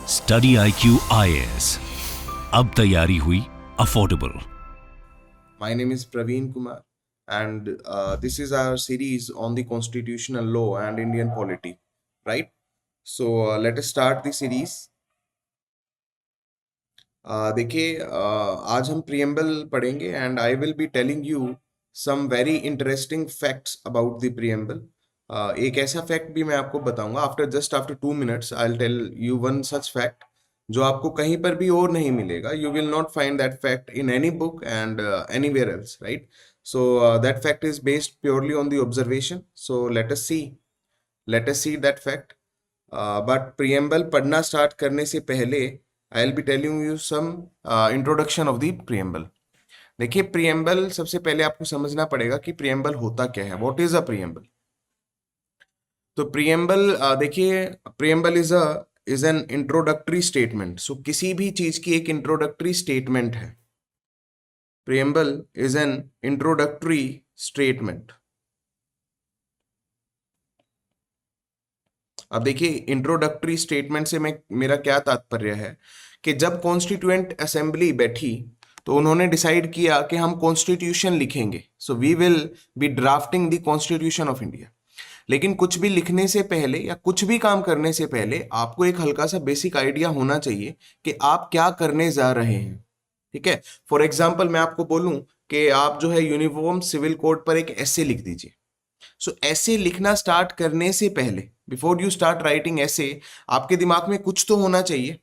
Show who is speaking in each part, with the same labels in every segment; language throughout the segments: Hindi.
Speaker 1: स्टडी IQ IAS, अब तैयारी हुई affordable.
Speaker 2: My name is Praveen Kumar, and this is our series on the constitutional law and Indian polity, right? So let us start the series. देखिए, आज हम प्रियम्बल पढ़ेंगे and I will be telling you some very interesting facts about the preamble. एक ऐसा फैक्ट भी मैं आपको बताऊंगा after 2 minutes I will tell you one such fact जो आपको कहीं पर भी और नहीं मिलेगा। You will not find that fact in any book and anywhere else, right? So that fact is based purely on the observation. So let us see that fact. But preamble पढ़ना स्टार्ट करने से पहले I will be telling you some introduction of the preamble. देखिए, प्रियम्बल सबसे पहले आपको समझना पड़ेगा कि प्रियम्बल होता क्या है। What is a preamble? तो प्रियम्बल, देखिए, preamble is an introductory statement. So किसी भी चीज की एक इंट्रोडक्टरी स्टेटमेंट है। Preamble is an introductory statement. अब देखिए, इंट्रोडक्टरी स्टेटमेंट से मेरा क्या तात्पर्य है कि जब कॉन्स्टिट्यूएंट असेंबली बैठी तो उन्होंने डिसाइड किया कि हम कॉन्स्टिट्यूशन लिखेंगे। So we will be drafting the constitution of India. लेकिन कुछ भी लिखने से पहले या कुछ भी काम करने से पहले आपको एक हल्का सा बेसिक आइडिया होना चाहिए कि आप क्या करने जा रहे हैं। ठीक है, फॉर एग्जाम्पल मैं आपको बोलूं कि आप जो है यूनिफॉर्म सिविल कोड पर एक ऐसे लिख दीजिए। सो ऐसे लिखना स्टार्ट करने से पहले, बिफोर यू स्टार्ट राइटिंग ऐसे, आपके दिमाग में कुछ तो होना चाहिए।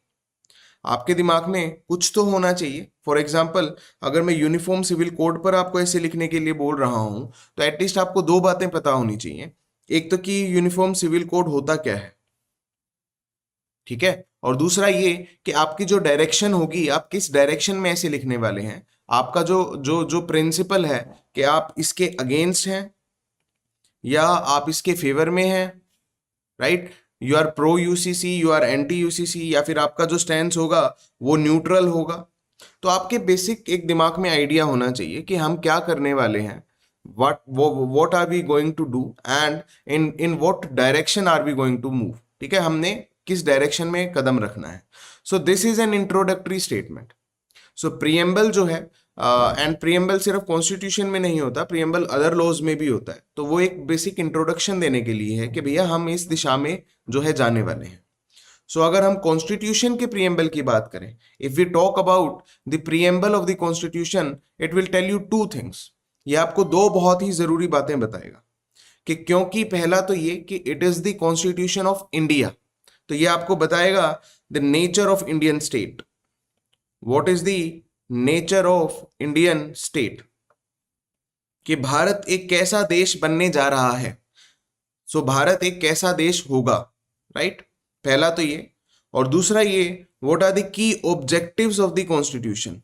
Speaker 2: आपके दिमाग में कुछ तो होना चाहिए। फॉर एग्जाम्पल, अगर मैं यूनिफॉर्म सिविल कोड पर आपको ऐसे लिखने के लिए बोल रहा हूं तो एटलीस्ट आपको दो बातें पता होनी चाहिए। एक तो कि यूनिफॉर्म सिविल कोड होता क्या है, ठीक है, और दूसरा ये कि आपकी जो डायरेक्शन होगी, आप किस डायरेक्शन में ऐसे लिखने वाले हैं। आपका जो जो जो प्रिंसिपल है कि आप इसके अगेंस्ट हैं या आप इसके फेवर में हैं, right? You are pro UCC, you are anti UCC, या फिर आपका जो स्टैंड होगा वो न्यूट्रल होगा। तो आपके बेसिक एक दिमाग में आइडिया होना चाहिए कि हम क्या करने वाले हैं, what are we going to do and in what direction are we going to move। ठीक है, हमने किस डायरेक्शन में कदम रखना है। सो this is an introductory statement. So preamble जो है, एंड प्रियम्बल सिर्फ कॉन्स्टिट्यूशन में नहीं होता, प्रियम्बल अदर लॉज में भी होता है। तो वो एक बेसिक इंट्रोडक्शन देने के लिए है कि भैया हम इस दिशा में जो है जाने वाले हैं। सो अगर हम कॉन्स्टिट्यूशन के प्रियम्बल की बात करें, if we talk about the preamble of the constitution, it will tell you two things. ये आपको दो बहुत ही जरूरी बातें बताएगा कि क्योंकि पहला तो ये कि it is the constitution of India, तो ये आपको बताएगा the nature of Indian state. What is the nature of Indian state, कि भारत एक कैसा देश बनने जा रहा है। सो भारत एक कैसा देश होगा, राइट? पहला तो ये, और दूसरा ये, what are the key objectives of the constitution,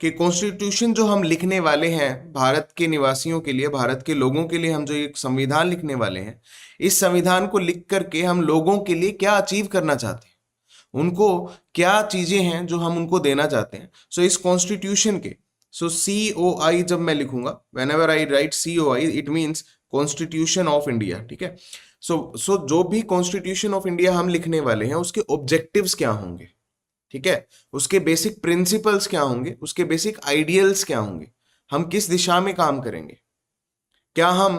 Speaker 2: कि कॉन्स्टिट्यूशन जो हम लिखने वाले हैं भारत के निवासियों के लिए, भारत के लोगों के लिए, हम जो एक संविधान लिखने वाले हैं, इस संविधान को लिख करके हम लोगों के लिए क्या अचीव करना चाहते हैं, उनको क्या चीजें हैं जो हम उनको देना चाहते हैं। सो इस कॉन्स्टिट्यूशन के, सो COI जब मैं लिखूंगा, when ever I right COI, it means constitution of India. ठीक है, सो जो भी कॉन्स्टिट्यूशन ऑफ इंडिया हम लिखने वाले हैं उसके ऑब्जेक्टिव्स क्या होंगे, ठीक है, उसके बेसिक प्रिंसिपल्स क्या होंगे, उसके बेसिक आइडियल्स क्या होंगे, हम किस दिशा में काम करेंगे, क्या हम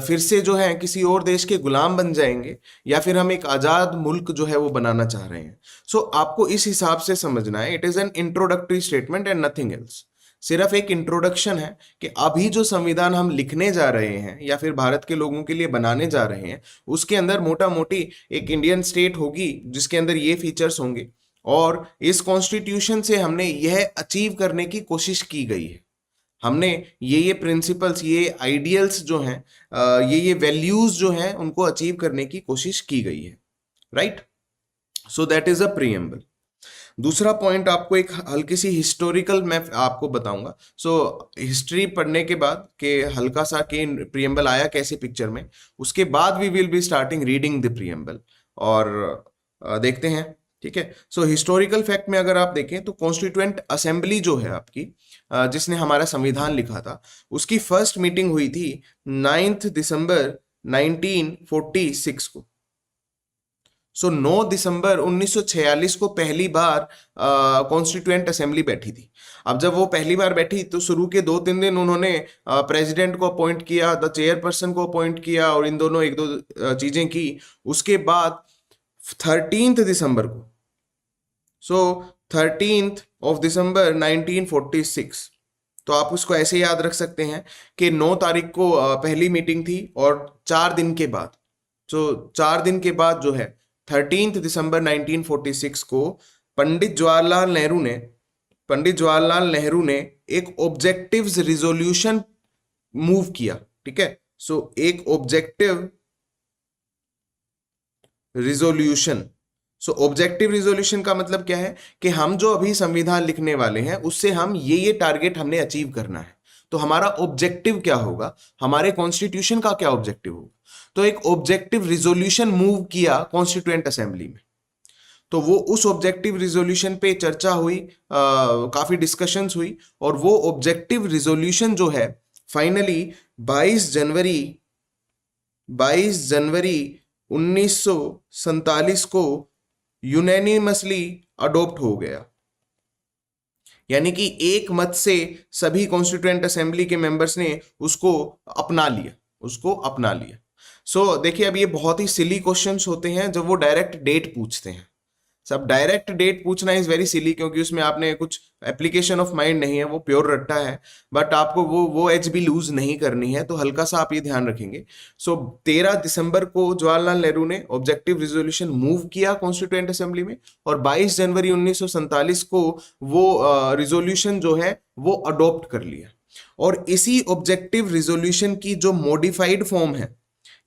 Speaker 2: फिर से जो है किसी और देश के गुलाम बन जाएंगे, या फिर हम एक आजाद मुल्क जो है वो बनाना चाह रहे हैं। सो आपको इस हिसाब से समझना है। It is an introductory statement and nothing else. सिर्फ एक इंट्रोडक्शन है कि अभी जो संविधान हम लिखने जा रहे हैं या फिर भारत के लोगों के लिए बनाने जा रहे हैं, उसके अंदर मोटा मोटी एक इंडियन स्टेट होगी जिसके अंदर ये फीचर्स होंगे, और इस कॉन्स्टिट्यूशन से हमने यह अचीव करने की कोशिश की गई है। हमने ये प्रिंसिपल्स, ये आइडियल्स जो हैं, ये वैल्यूज जो हैं, उनको अचीव करने की कोशिश की गई है, right? So that is a preamble. दूसरा पॉइंट, आपको एक हल्की सी हिस्टोरिकल मैं आपको बताऊंगा। सो हिस्ट्री पढ़ने के बाद के हल्का सा कि प्रियम्बल आया कैसे पिक्चर में, उसके बाद we will be starting reading the preamble, और देखते हैं। ठीक है, सो हिस्टोरिकल फैक्ट में अगर आप देखें तो कॉन्स्टिट्यूएंट असेंबली जो है आपकी, जिसने हमारा संविधान लिखा था, उसकी फर्स्ट मीटिंग हुई थी 9 दिसंबर 1946 को। सो 9 दिसंबर 1946 को पहली बार कॉन्स्टिट्यूएंट असेंबली बैठी थी। अब जब वो पहली बार बैठी तो शुरू के 2-3 दिन उन्होंने प्रेसिडेंट को अपॉइंट किया, द चेयरपर्सन को अपॉइंट किया और इन दोनों एक दो चीजें की। उसके बाद 13 दिसंबर को, सो 13 ऑफ दिसंबर 1946, तो आप उसको ऐसे याद रख सकते हैं कि 9 तारीख को पहली मीटिंग थी और 4 दिन के बाद, तो 4 दिन के बाद जो है 13 दिसंबर 1946 को पंडित जवाहरलाल नेहरू ने एक ऑब्जेक्टिव्स रिजोल्यूशन मूव किया। ठीक है, सो एक ऑब्जेक्टिव रिजोल्यूशन। सो ऑब्जेक्टिव रिजोल्यूशन का मतलब क्या है कि हम जो अभी संविधान लिखने वाले हैं उससे हम ये टारगेट हमने अचीव करना है। तो हमारा ऑब्जेक्टिव क्या होगा, हमारे कॉन्स्टिट्यूशन का क्या ऑब्जेक्टिव होगा। तो एक ऑब्जेक्टिव रिजोल्यूशन मूव किया कॉन्स्टिट्यूएंट असेंबली में। तो वो उस ऑब्जेक्टिव रिजोल्यूशन पे चर्चा हुई, काफी डिस्कशंस हुई और वो ऑब्जेक्टिव रिजोल्यूशन जो है फाइनली 22 जनवरी 1947 को यूनैनिमसली अडॉप्ट हो गया। यानी कि एक मत से सभी कॉन्स्टिट्यूएंट असेंबली के मेंबर्स ने उसको अपना लिया। सो देखिए, अब ये बहुत ही सिली क्वेश्चंस होते हैं जब वो डायरेक्ट डेट पूछते हैं। सब डायरेक्ट डेट पूछना इज वेरी सिली, क्योंकि उसमें आपने कुछ एप्लीकेशन ऑफ माइंड नहीं है, वो प्योर रट्टा है। बट आपको वो एज भी लूज नहीं करनी है, तो हल्का सा आप ये ध्यान रखेंगे। सो 13 दिसंबर को जवाहरलाल नेहरू ने ऑब्जेक्टिव रिजोल्यूशन मूव किया कॉन्स्टिट्यूएंट असेंबली में और 22 जनवरी 1947 को वो रिजोल्यूशन जो है वो अडॉप्ट कर लिया। और इसी ऑब्जेक्टिव रिजोल्यूशन की जो मॉडिफाइड फॉर्म है,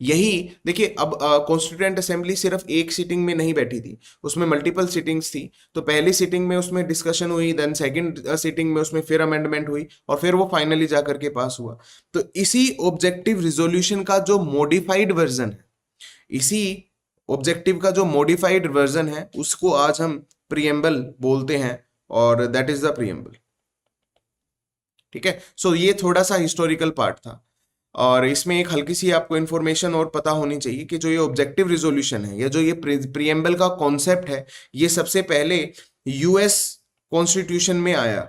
Speaker 2: यही देखिए, अब कॉन्स्टिट्यूएंट असेंबली सिर्फ एक सीटिंग में नहीं बैठी थी, उसमें मल्टीपल सीटिंग्स थी। तो पहली सीटिंग में उसमें डिस्कशन हुई, देन सेकंड सीटिंग में उसमें फिर अमेंडमेंट हुई और फिर वो फाइनली जाकर के पास हुआ। तो इसी ऑब्जेक्टिव रिजोल्यूशन का जो मॉडिफाइड वर्जन है, इसी ऑब्जेक्टिव का जो मॉडिफाइड वर्जन है उसको आज हम प्रीएम्बल बोलते हैं और दैट इज द प्रीएम्बल। ठीक है, सो ये थोड़ा सा हिस्टोरिकल पार्ट था और इसमें एक हल्की सी आपको इन्फॉर्मेशन और पता होनी चाहिए कि जो ये ऑब्जेक्टिव रिजोल्यूशन है या जो ये प्रीएम्बल का कॉन्सेप्ट है, ये सबसे पहले यूएस कॉन्स्टिट्यूशन में आया।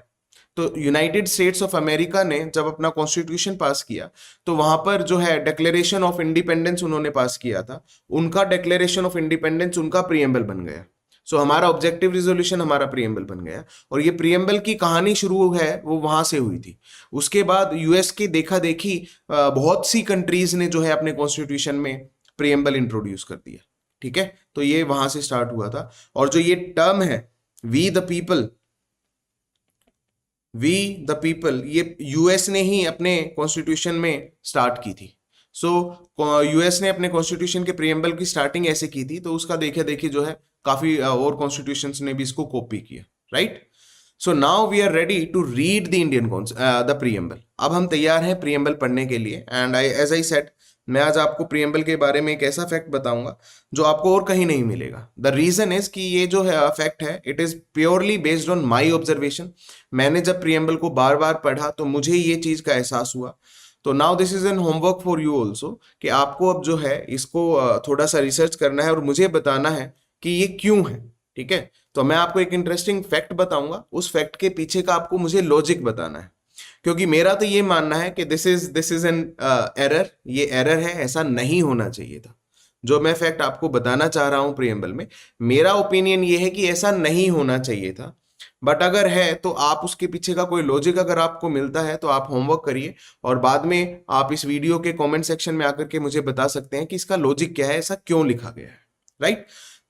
Speaker 2: तो यूनाइटेड स्टेट्स ऑफ अमेरिका ने जब अपना कॉन्स्टिट्यूशन पास किया तो वहां पर जो है डिक्लेरेशन ऑफ इंडिपेंडेंस उन्होंने पास किया था। उनका डिक्लेरेशन ऑफ इंडिपेंडेंस उनका प्रीएम्बल बन गया। सो हमारा ऑब्जेक्टिव रिजोल्यूशन हमारा प्रीएम्बल बन गया और ये प्रीएम्बल की कहानी शुरू है वो वहां से हुई थी। उसके बाद यूएस की देखा देखी बहुत सी कंट्रीज ने जो है अपने कॉन्स्टिट्यूशन में प्रीएम्बल इंट्रोड्यूस कर दिया। ठीक है, तो ये वहां से स्टार्ट हुआ था। और जो ये टर्म है वी द पीपल, ये यूएस ने ही अपने कॉन्स्टिट्यूशन में स्टार्ट की थी। सो यूएस ने अपने कॉन्स्टिट्यूशन के प्रीएम्बल की स्टार्टिंग ऐसे की थी, तो उसका देखे देखी जो है काफी और कॉन्स्टिट्यूशंस ने भी इसको कॉपी किया। Right, so now we are ready to read the Indian the preamble. अब हम तैयार हैं प्रीएम्बल पढ़ने के लिए। एंड एज आई सेड, मैं आज आपको प्रीएम्बल के बारे में एक ऐसा फैक्ट बताऊंगा जो आपको और कहीं नहीं मिलेगा। द रीजन इज कि ये जो है फैक्ट है, it is purely based on my observation. मैंने जब प्रीएम्बल को बार बार पढ़ा तो मुझे ये चीज का एहसास हुआ। तो now this is an homework for you also कि आपको अब जो है इसको थोड़ा सा रिसर्च करना है और मुझे बताना है कि ये क्यों है। ठीक है, तो मैं आपको एक इंटरेस्टिंग फैक्ट बताऊंगा, उस फैक्ट के पीछे का आपको मुझे लॉजिक बताना है। क्योंकि मेरा तो ये मानना है कि दिस इज एन एरर, ये एरर है, ऐसा नहीं होना चाहिए था। जो मैं फैक्ट आपको बताना चाह रहा हूं प्रीएम्बल में, मेरा ओपिनियन ये है कि ऐसा नहीं होना चाहिए था। बट अगर है तो आप उसके पीछे का कोई लॉजिक अगर आपको मिलता है तो आप होमवर्क करिए और बाद में आप इस वीडियो के कमेंट सेक्शन में आकर के मुझे बता सकते हैं कि इसका लॉजिक क्या है, ऐसा क्यों लिखा गया है। राइट,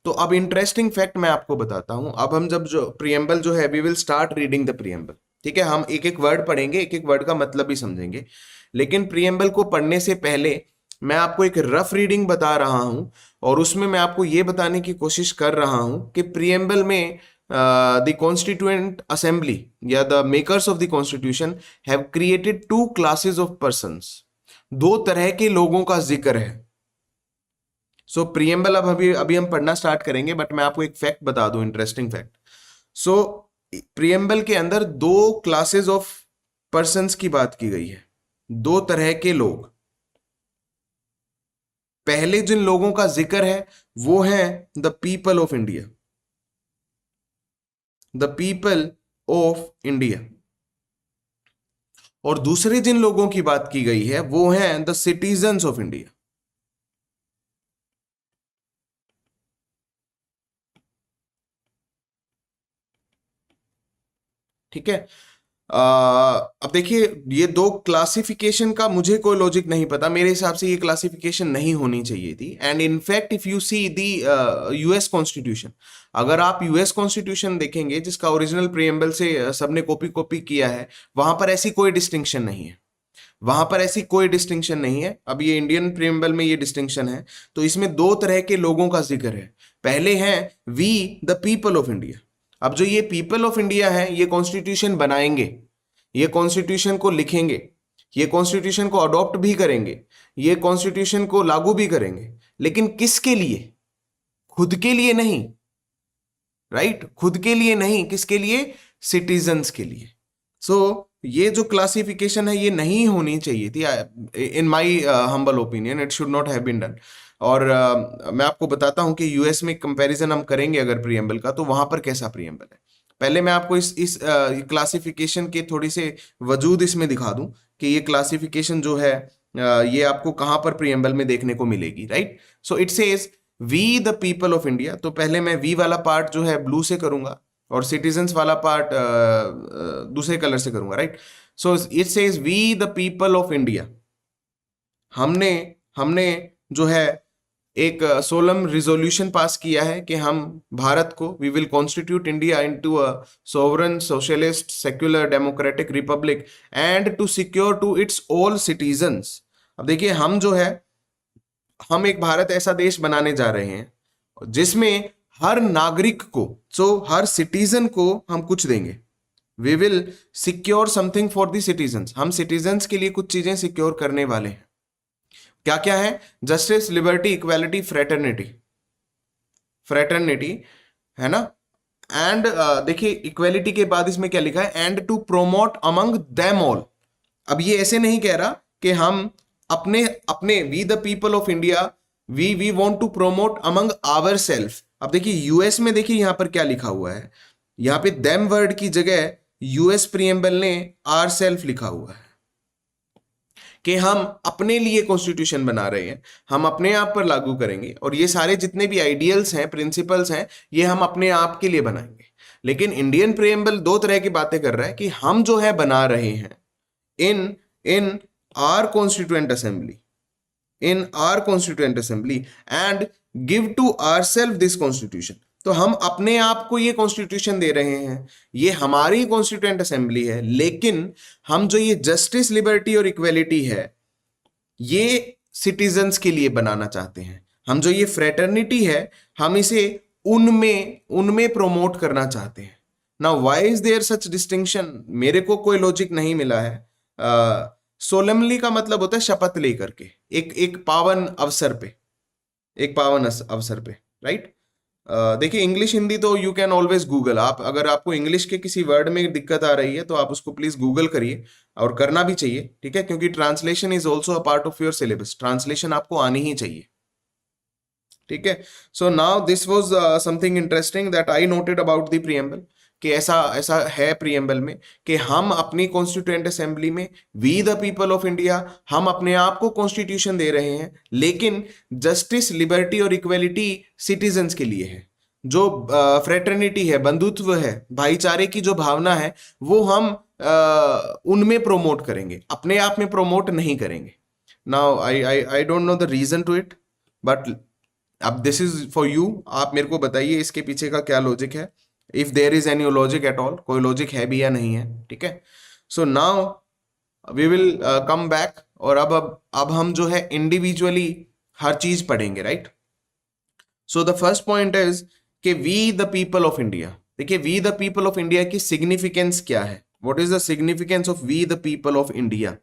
Speaker 2: तो अब इंटरेस्टिंग फैक्ट मैं आपको बताता हूं। अब हम जब जो प्रीएम्बल जो है, we will start reading the preamble. ठीक है, हम एक एक वर्ड पढ़ेंगे, एक एक वर्ड का मतलब भी समझेंगे। लेकिन प्रीएम्बल को पढ़ने से पहले मैं आपको एक रफ रीडिंग बता रहा हूं और उसमें मैं आपको ये बताने की कोशिश कर रहा हूं कि प्रीएम्बल में द कॉन्स्टिट्यूएंट असेंबली या the makers of the constitution have created 2 classes of persons. 2 तरह के लोगों का जिक्र है। सो प्रीएम्बल अब अभी हम पढ़ना स्टार्ट करेंगे, बट मैं आपको एक फैक्ट बता दूं, इंटरेस्टिंग फैक्ट। सो प्रीएम्बल के अंदर 2 क्लासेस ऑफ पर्संस की बात की गई है, 2 तरह के लोग। पहले जिन लोगों का जिक्र है वो है the people of India, the people of India. और दूसरे जिन लोगों की बात की गई है वो हैं द सिटीजन्स ऑफ इंडिया। ठीक है। अब देखिए, ये दो क्लासिफिकेशन का मुझे कोई लॉजिक नहीं पता, मेरे हिसाब से ये क्लासिफिकेशन नहीं होनी चाहिए थी। And in fact if you see the US constitution, अगर आप यूएस कॉन्स्टिट्यूशन देखेंगे जिसका ओरिजिनल प्रीएम्बल से सबने कॉपी कॉपी किया है, वहां पर ऐसी कोई डिस्टिंक्शन नहीं है, वहां पर ऐसी कोई डिस्टिंक्शन नहीं है। अब ये इंडियन प्रीएम्बल में ये डिस्टिंक्शन है। तो इसमें दो तरह के लोगों का जिक्र है। पहले हैं we the people of India. अब जो ये पीपल ऑफ इंडिया है ये कॉन्स्टिट्यूशन बनाएंगे, ये कॉन्स्टिट्यूशन को लिखेंगे, ये कॉन्स्टिट्यूशन को अडॉप्ट भी करेंगे, ये कॉन्स्टिट्यूशन को लागू भी करेंगे, लेकिन किसके लिए? खुद के लिए नहीं, राइट? खुद के लिए नहीं, किसके लिए? सिटीजन्स के लिए। सो ये जो क्लासिफिकेशन है ये नहीं होनी चाहिए थी। In my humble opinion it should not have been done. और मैं आपको बताता हूं कि यूएस में कंपैरिजन हम करेंगे अगर प्रीएम्बल का, तो वहां पर कैसा प्रीएम्बल है। पहले मैं आपको इस क्लासिफिकेशन के थोड़ी से वजूद इसमें दिखा दूं कि ये क्लासिफिकेशन जो है ये आपको कहां पर प्रीएम्बल में देखने को मिलेगी, right? So it says we the people of India. तो पहले मैं वी वाला पार्ट जो है ब्लू से करूंगा और सिटीजन्स वाला पार्ट दूसरे कलर से करूंगा, right? So it says we the people of India. हमने हमने जो है एक सोलम रिजोल्यूशन पास किया है कि हम भारत को, we will constitute India into a sovereign socialist secular democratic republic and to secure to its all citizens. अब देखिए, हम एक भारत ऐसा देश बनाने जा रहे हैं जिसमें हर नागरिक को, हर सिटीजन को हम कुछ देंगे। We will secure something for the citizens. हम सिटीजन्स के लिए कुछ चीजें सिक्योर करने वाले हैं। क्या क्या है? Justice, liberty, equality, fraternity, fraternity, है ना? एंड देखिए, इक्वालिटी के बाद इसमें क्या लिखा है? And to promote among them all. अब ये ऐसे नहीं कह रहा कि हम अपने अपने we the people of India, we want to promote among our self. अब देखिए, यूएस में देखिए यहां पर क्या लिखा हुआ है, यहां पे देम वर्ड की जगह यूएस प्रीएम्बल ने आर सेल्फ लिखा हुआ है कि हम अपने लिए कॉन्स्टिट्यूशन बना रहे हैं, हम अपने आप पर लागू करेंगे और ये सारे जितने भी आइडियल्स हैं, प्रिंसिपल्स हैं, ये हम अपने आप के लिए बनाएंगे। लेकिन इंडियन प्रीएम्बल दो तरह की बातें कर रहा है कि हम जो है बना रहे हैं in in our constituent assembly, in our constituent assembly and give to our self this constitution. तो हम अपने आप को ये कॉन्स्टिट्यूशन दे रहे हैं, ये हमारी कॉन्स्टिट्यूएंट असेंबली है, लेकिन हम जो ये जस्टिस, लिबर्टी और इक्वेलिटी है ये सिटीजन्स के लिए बनाना चाहते हैं। हम जो ये फ्रेटर्निटी है हम इसे उनमें उनमें प्रोमोट करना चाहते हैं। Now why is there such distinction? मेरे को कोई लॉजिक नहीं मिला है। सोलमली का मतलब होता है शपथ लेकर के, एक पावन अवसर पे, एक पावन अवसर पे, राइट? देखिए, इंग्लिश हिंदी तो यू कैन ऑलवेज गूगल। आप अगर आपको इंग्लिश के किसी वर्ड में दिक्कत आ रही है तो आप उसको प्लीज गूगल करिए, और करना भी चाहिए, ठीक है? क्योंकि translation is also a part of your syllabus. Translation आपको आनी ही चाहिए, ठीक है? So now this was something interesting that I noted about the preamble, कि ऐसा ऐसा है प्रीएम्बल में कि हम अपनी कॉन्स्टिट्यूएंट असेंबली में we the people of India, हम अपने आप को कॉन्स्टिट्यूशन दे रहे हैं, लेकिन जस्टिस, लिबर्टी और इक्वेलिटी सिटीजन्स के लिए है। जो फ्रेटर्निटी है, बंधुत्व है, भाईचारे की जो भावना है, वो हम उनमें प्रोमोट करेंगे, अपने आप में प्रोमोट नहीं करेंगे। Now I don't know the reason to it, but अब दिस इज फॉर यू। आप मेरे को बताइए इसके पीछे का क्या लॉजिक है, if there is any logic at all, कोई लॉजिक है भी या नहीं है, ठीक है? So now we will come back, और अब हम जो है इंडिविजुअली हर चीज पढ़ेंगे, right? So the first point is कि we the people of India. देखिए, we the people of India की सिग्निफिकेंस क्या है? What is the significance of we the people of India?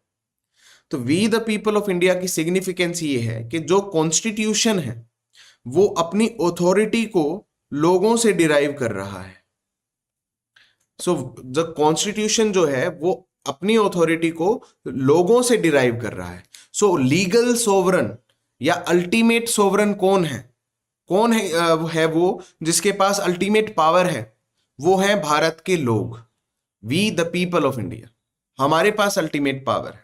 Speaker 2: तो we the people of India की सिग्निफिकेंस ये है कि जो कॉन्स्टिट्यूशन है वो अपनी ऑथोरिटी को लोगों से डिराइव कर रहा है। सो द कॉन्स्टिट्यूशन जो है वो अपनी ऑथोरिटी को लोगों से डिराइव कर रहा है। सो लीगल सोवरन, या अल्टीमेट सोवरन कौन है? कौन है वो जिसके पास अल्टीमेट पावर है? वो है भारत के लोग, we the people of India. हमारे पास अल्टीमेट पावर है,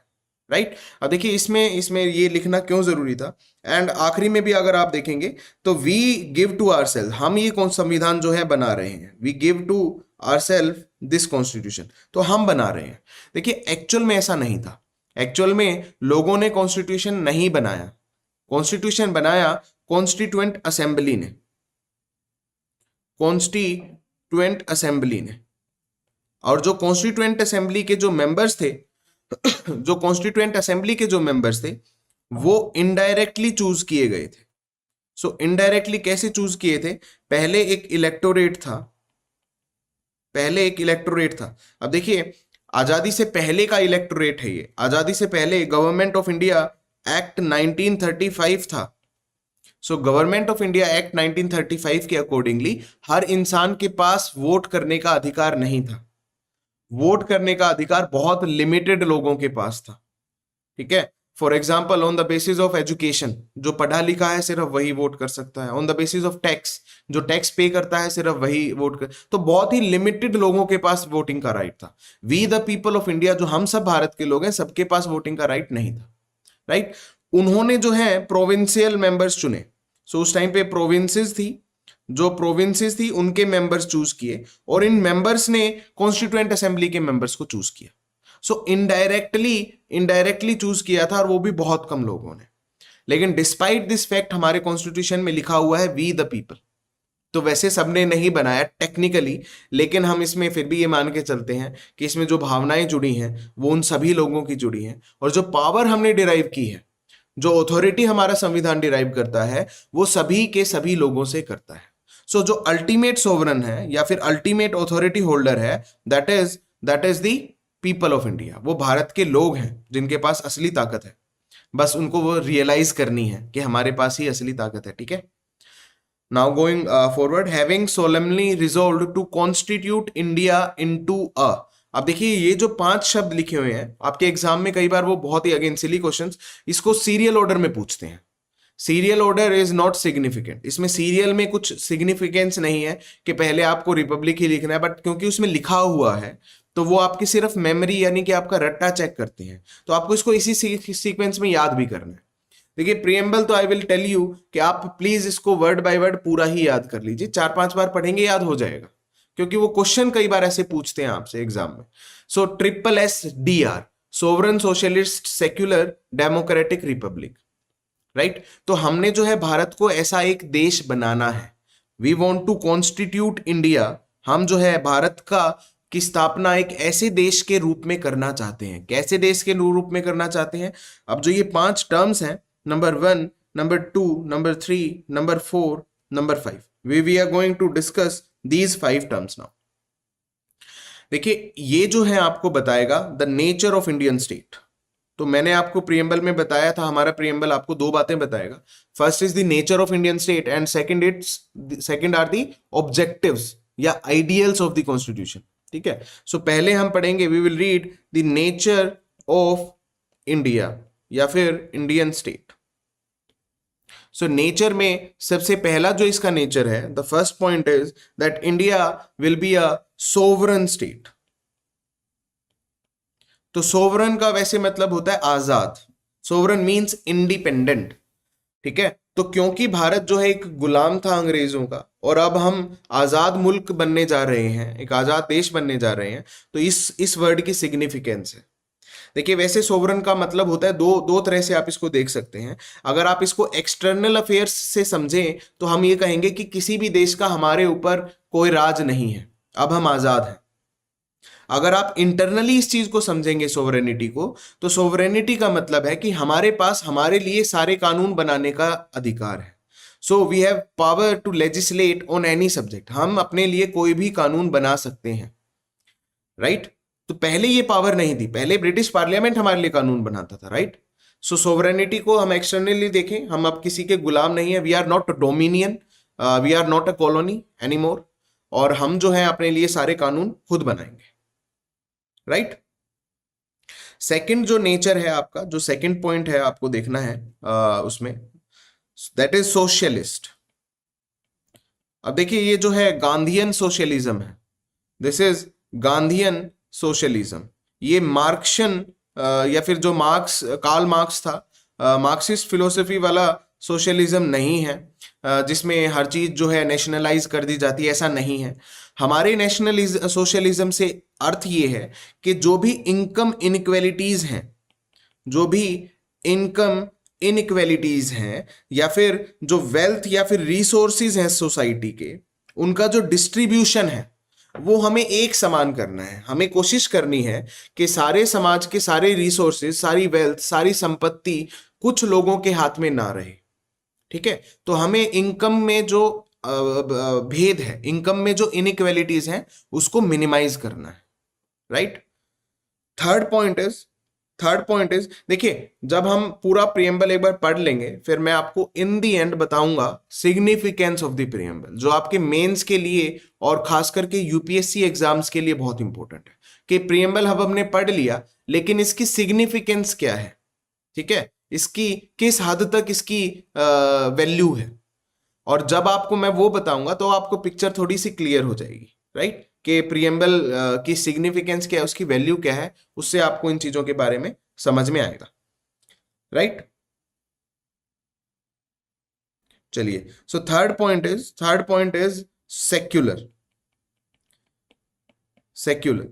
Speaker 2: राइट? अब देखिए इसमें इसमें ये लिखना क्यों जरूरी था। एंड आखिरी में भी अगर आप देखेंगे तो we give to our self, हम ये कौन संविधान जो है बना रहे हैं, we give to our self this constitution, तो हम बना रहे हैं। देखिए एक्चुअल में ऐसा नहीं था। एक्चुअल में लोगों ने कॉन्स्टिट्यूशन नहीं बनाया, कॉन्स्टिट्यूशन बनाया कॉन्स्टिट्यूएंट असेंबली ने, कॉन्स्टिट्यूएंट असेंबली ने। और जो कॉन्स्टिट्यूएंट असेंबली के जो मेंबर्स थे जो कॉन्स्टिट्यूएंट असेंबली के जो मेंबर्स थे वो इनडायरेक्टली चूज किए गए थे। सो इनडायरेक्टली कैसे चूज किए थे? पहले एक इलेक्टोरेट था, पहले एक इलेक्टोरेट था। अब देखिए आजादी से पहले का इलेक्टोरेट है ये, आजादी से पहले गवर्नमेंट ऑफ इंडिया एक्ट 1935 था। So government of India act 1935 के अकॉर्डिंगली हर इंसान के पास वोट करने का अधिकार नहीं था। वोट करने का अधिकार बहुत लिमिटेड लोगों के पास था, ठीक है। For example on the basis of education, जो पढ़ा लिखा है सिर्फ वही वोट कर सकता है। On the basis of tax, जो टैक्स पे करता है सिर्फ वही वोट कर, तो बहुत ही लिमिटेड लोगों के पास वोटिंग का राइट था। We the people of India, जो हम सब भारत के लोग हैं, सबके पास वोटिंग का राइट नहीं था, राइट। उन्होंने जो है प्रोविंशियल मेंबर्स चुने। सो उस टाइम पे प्रोविंसेस थी, जो प्रोविंसेस थी उनके मेंबर्स चूज किए और इन मेंबर्स ने कॉन्स्टिट्यूएंट असेंबली के मेंबर्स को चूज किया। सो इनडायरेक्टली चूज किया था और वो भी बहुत कम लोगों ने। लेकिन डिस्पाइट दिस फैक्ट हमारे कॉन्स्टिट्यूशन में लिखा हुआ है वी द पीपल। तो वैसे सबने नहीं बनाया टेक्निकली, लेकिन हम इसमें फिर भी ये मान के चलते हैं कि इसमें जो भावनाएं जुड़ी हैं वो उन सभी लोगों की जुड़ी हैं, और जो पावर हमने डिराइव की है, जो अथॉरिटी हमारा संविधान डिराइव करता है, वो सभी के सभी लोगों से करता है। सो जो अल्टीमेट सोवरन है या फिर अल्टीमेट अथॉरिटी होल्डर है, that is the people of India. वो भारत के लोग हैं जिनके पास असली ताकत है, बस उनको वो रियलाइज करनी है कि हमारे पास ही असली ताकत है, ठीक है। Now going forward, having solemnly resolved to constitute India into a. अब देखिए ये जो 5 शब्द लिखे हुए हैं आपके एग्जाम में, कई बार वो बहुत ही अगेन सिली क्वेश्चंस, इसको सीरियल ऑर्डर में पूछते हैं। Serial order is not significant, इसमें सीरियल में कुछ सिग्निफिकेंस नहीं है कि पहले आपको रिपब्लिक ही लिखना है, बट क्योंकि उसमें लिखा हुआ है तो वो आपकी सिर्फ मेमोरी यानी कि आपका रट्टा चेक करते हैं, तो आपको इसको इसी सीक्वेंस में याद भी करना है। देखिए प्रियम्बल तो आई विल टेल यू कि आप प्लीज इसको वर्ड बाय वर्ड पूरा ही याद कर लीजिए, 4-5 बार पढ़ेंगे याद हो जाएगा, क्योंकि वो क्वेश्चन कई बार ऐसे पूछते हैं आपसे एग्जाम में। सो SSDR, sovereign socialist secular democratic Republic, right. तो हमने जो है भारत को ऐसा एक देश बनाना है, we want to constitute India. हम जो है भारत का की स्थापना एक ऐसे देश के रूप में करना चाहते हैं। कैसे देश के रूप में करना चाहते हैं? अब जो ये 5 टर्म्स हैं, number 1, number 2, number 3, number 4, number 5, we are going to discuss these 5 terms now. देखिए ये जो है आपको बताएगा the nature of Indian state. तो मैंने आपको प्रियम्बल में बताया था, हमारा प्रियम्बल आपको 2 बातें बताएगा। First is the nature of Indian state and second are the objectives या आइडियल्स ऑफ द कॉन्स्टिट्यूशन, ठीक है। सो पहले हम पढ़ेंगे, we will read the nature of India या फिर इंडियन स्टेट। सो नेचर में सबसे पहला जो इसका नेचर है, the first point is that India will be a sovereign state. तो सोवरन का वैसे मतलब होता है आजाद, सोवरन मींस इंडिपेंडेंट, ठीक है। तो क्योंकि भारत जो है एक गुलाम था अंग्रेजों का, और अब हम आजाद मुल्क बनने जा रहे हैं, एक आजाद देश बनने जा रहे हैं, तो इस वर्ड की सिग्निफिकेंस है। देखिए वैसे सोवरन का मतलब होता है दो तरह से आप इसको देख सकते हैं। अगर आप इसको एक्सटर्नल अफेयर्स से समझें तो हम ये कहेंगे कि किसी भी देश का हमारे ऊपर कोई राज नहीं है, अब हम आजाद हैं। अगर आप इंटरनली इस चीज को समझेंगे सोवरेनिटी को, तो सोवरेनिटी का मतलब है कि हमारे पास हमारे लिए सारे कानून बनाने का अधिकार है। So we have power to legislate on any subject, हम अपने लिए कोई भी कानून बना सकते हैं, राइट। तो पहले ये पावर नहीं थी, पहले ब्रिटिश पार्लियामेंट हमारे लिए कानून बनाता था, राइट। सो सोवरेनिटी को हम एक्सटर्नली देखें, हम अब किसी के गुलाम नहीं है, we are not dominion, we are not a colony anymore, और हम जो है अपने लिए सारे कानून खुद बनाएंगे, राइट। सेकंड जो नेचर है आपका, जो सेकंड पॉइंट है आपको देखना है उसमें, दैट इज सोशलिस्ट। अब देखिए ये जो है गांधीयन सोशलिज्म है, दिस इज गांधीयन सोशलिज्म। ये मार्क्शन या फिर जो मार्क्स, कार्ल मार्क्स था, मार्क्सिस्ट फिलोसफी वाला सोशलिज्म नहीं है, जिसमें हर चीज जो है नेशनलाइज कर दी जाती है, ऐसा नहीं है। हमारे नेशनलिज्म सोशलिज्म से अर्थ ये है कि जो भी इनकम इनइक्वेलिटीज हैं, जो भी इनकम इनइक्वेलिटीज हैं, या फिर जो वेल्थ या फिर रिसोर्सेज हैं सोसाइटी के, उनका जो डिस्ट्रीब्यूशन है वो हमें एक समान करना है। हमें कोशिश करनी है कि सारे समाज के सारे रिसोर्सेज, सारी वेल्थ, सारी संपत्ति कुछ लोगों के हाथ में ना रहे। ठीक है, तो हमें इनकम में जो भेद है, इनकम में जो इनइक्वेलिटीज हैं, उसको मिनिमाइज करना है। राइट। थर्ड पॉइंट इज देखिए, जब हम पूरा प्रियम्बल एक बार पढ़ लेंगे, फिर मैं आपको इन दी एंड बताऊंगा सिग्निफिकेंस ऑफ द प्रियम्बल, जो आपके मेंस के लिए और खास करके यूपीएससी एग्जाम्स के लिए बहुत इंपॉर्टेंट है कि प्रियम्बल अब हमने पढ़ लिया, लेकिन इसकी सिग्निफिकेंस क्या है। ठीक है, इसकी किस हद तक इसकी वैल्यू है, और जब आपको मैं वो बताऊंगा तो आपको पिक्चर थोड़ी सी क्लियर हो जाएगी। राइट, कि प्रियम्बल की सिग्निफिकेंस क्या है, उसकी वैल्यू क्या है, उससे आपको इन चीजों के बारे में समझ में आएगा। राइट, चलिए, so third point is secular. Secular,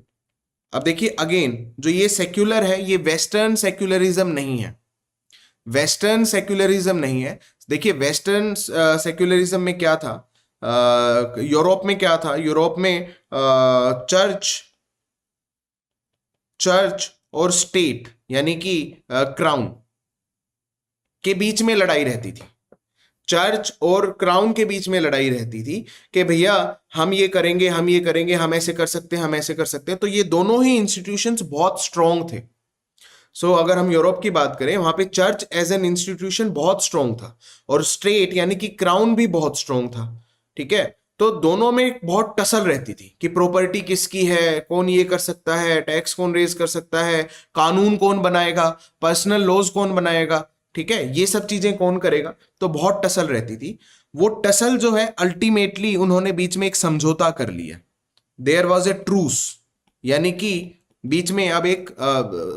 Speaker 2: अब देखिए अगेन, जो ये सेक्युलर है, ये वेस्टर्न सेक्युलरिज्म नहीं है, वेस्टर्न सेक्युलरिज्म नहीं है। देखिए वेस्टर्न सेक्युलरिज्म में क्या था, यूरोप में क्या था, यूरोप में चर्च और स्टेट यानी कि क्राउन के बीच में लड़ाई रहती थी। चर्च और क्राउन के बीच में लड़ाई रहती थी कि भैया हम ये करेंगे, हम ये करेंगे, हम ऐसे कर सकते हैं, हम ऐसे कर सकते हैं। तो ये दोनों ही इंस्टीट्यूशंस बहुत स्ट्रांग थे। सो अगर हम यूरोप की बात करें, वहां पे चर्च एज एन इंस्टीट्यूशन बहुत स्ट्रांग था, और स्टेट यानी कि क्राउन भी बहुत स्ट्रांग था। ठीक है, तो दोनों में बहुत टसल रहती थी कि प्रॉपर्टी किसकी है, कौन ये कर सकता है, टैक्स कौन रेज कर सकता है, कानून कौन बनाएगा, पर्सनल लॉज कौन बनाएगा। ठीक है, ये सब चीजें कौन करेगा, तो बहुत टसल रहती थी। वो टसल जो है अल्टीमेटली उन्होंने बीच में एक समझौता कर लिया, देयर वॉज ए ट्रूस, यानी कि बीच में अब एक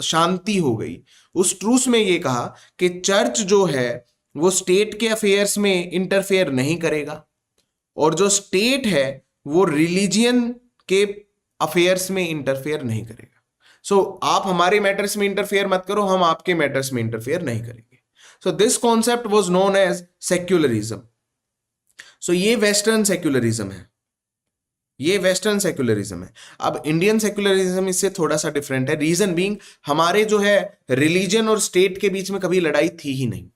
Speaker 2: शांति हो गई। उस ट्रूस में ये कहा कि चर्च जो है वो स्टेट के अफेयर्स में इंटरफेयर नहीं करेगा, और जो स्टेट है वो रिलीजियन के अफेयर्स में इंटरफेयर नहीं करेगा। सो आप हमारे मैटर्स में इंटरफेयर मत करो, हम आपके मैटर्स में इंटरफेयर नहीं करेंगे। So this concept was known as secularism. So ये वेस्टर्न सेक्युलरिज्म है, ये वेस्टर्न सेक्युलरिज्म है। अब इंडियन सेक्युलरिज्म इससे थोड़ा सा डिफरेंट है, रीजन बीइंग हमारे जो है रिलीजन और स्टेट के बीच में कभी लड़ाई थी ही नहीं।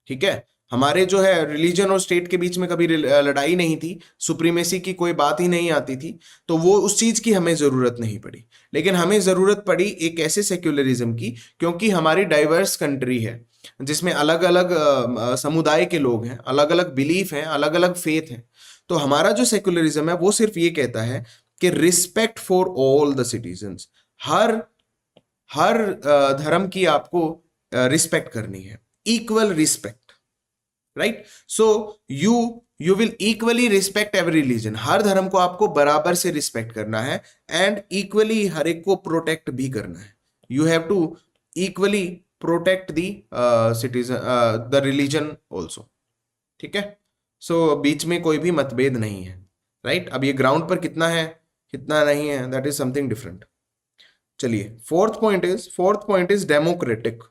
Speaker 2: ठीक है, हमारे जो है रिलीजन और स्टेट के बीच में कभी लड़ाई नहीं थी, सुप्रीमेसी की कोई बात ही नहीं आती थी, तो वो उस चीज की हमें जरूरत नहीं पड़ी। लेकिन हमें जरूरत पड़ी एक ऐसे सेक्युलरिज्म की, क्योंकि हमारी डाइवर्स कंट्री है जिसमें अलग अलग समुदाय के लोग हैं, अलग अलग बिलीफ हैं, अलग अलग फेथ हैं। तो हमारा जो सेक्युलरिज्म है वो सिर्फ ये कहता है कि respect for all the citizens, हर धर्म की आपको रिस्पेक्ट करनी है, equal respect. Right, so you will equally respect every religion, हर धर्म को आपको बराबर से रिस्पेक्ट करना है, एंड इक्वली हर एक को प्रोटेक्ट भी करना है। You have to equally protect the citizen the religion also. ठीक है, सो बीच में कोई भी मतभेद नहीं है। राइट, अब ये ग्राउंड पर कितना है कितना नहीं है, दैट इज समथिंग डिफरेंट। चलिए, फोर्थ पॉइंट इज डेमोक्रेटिक।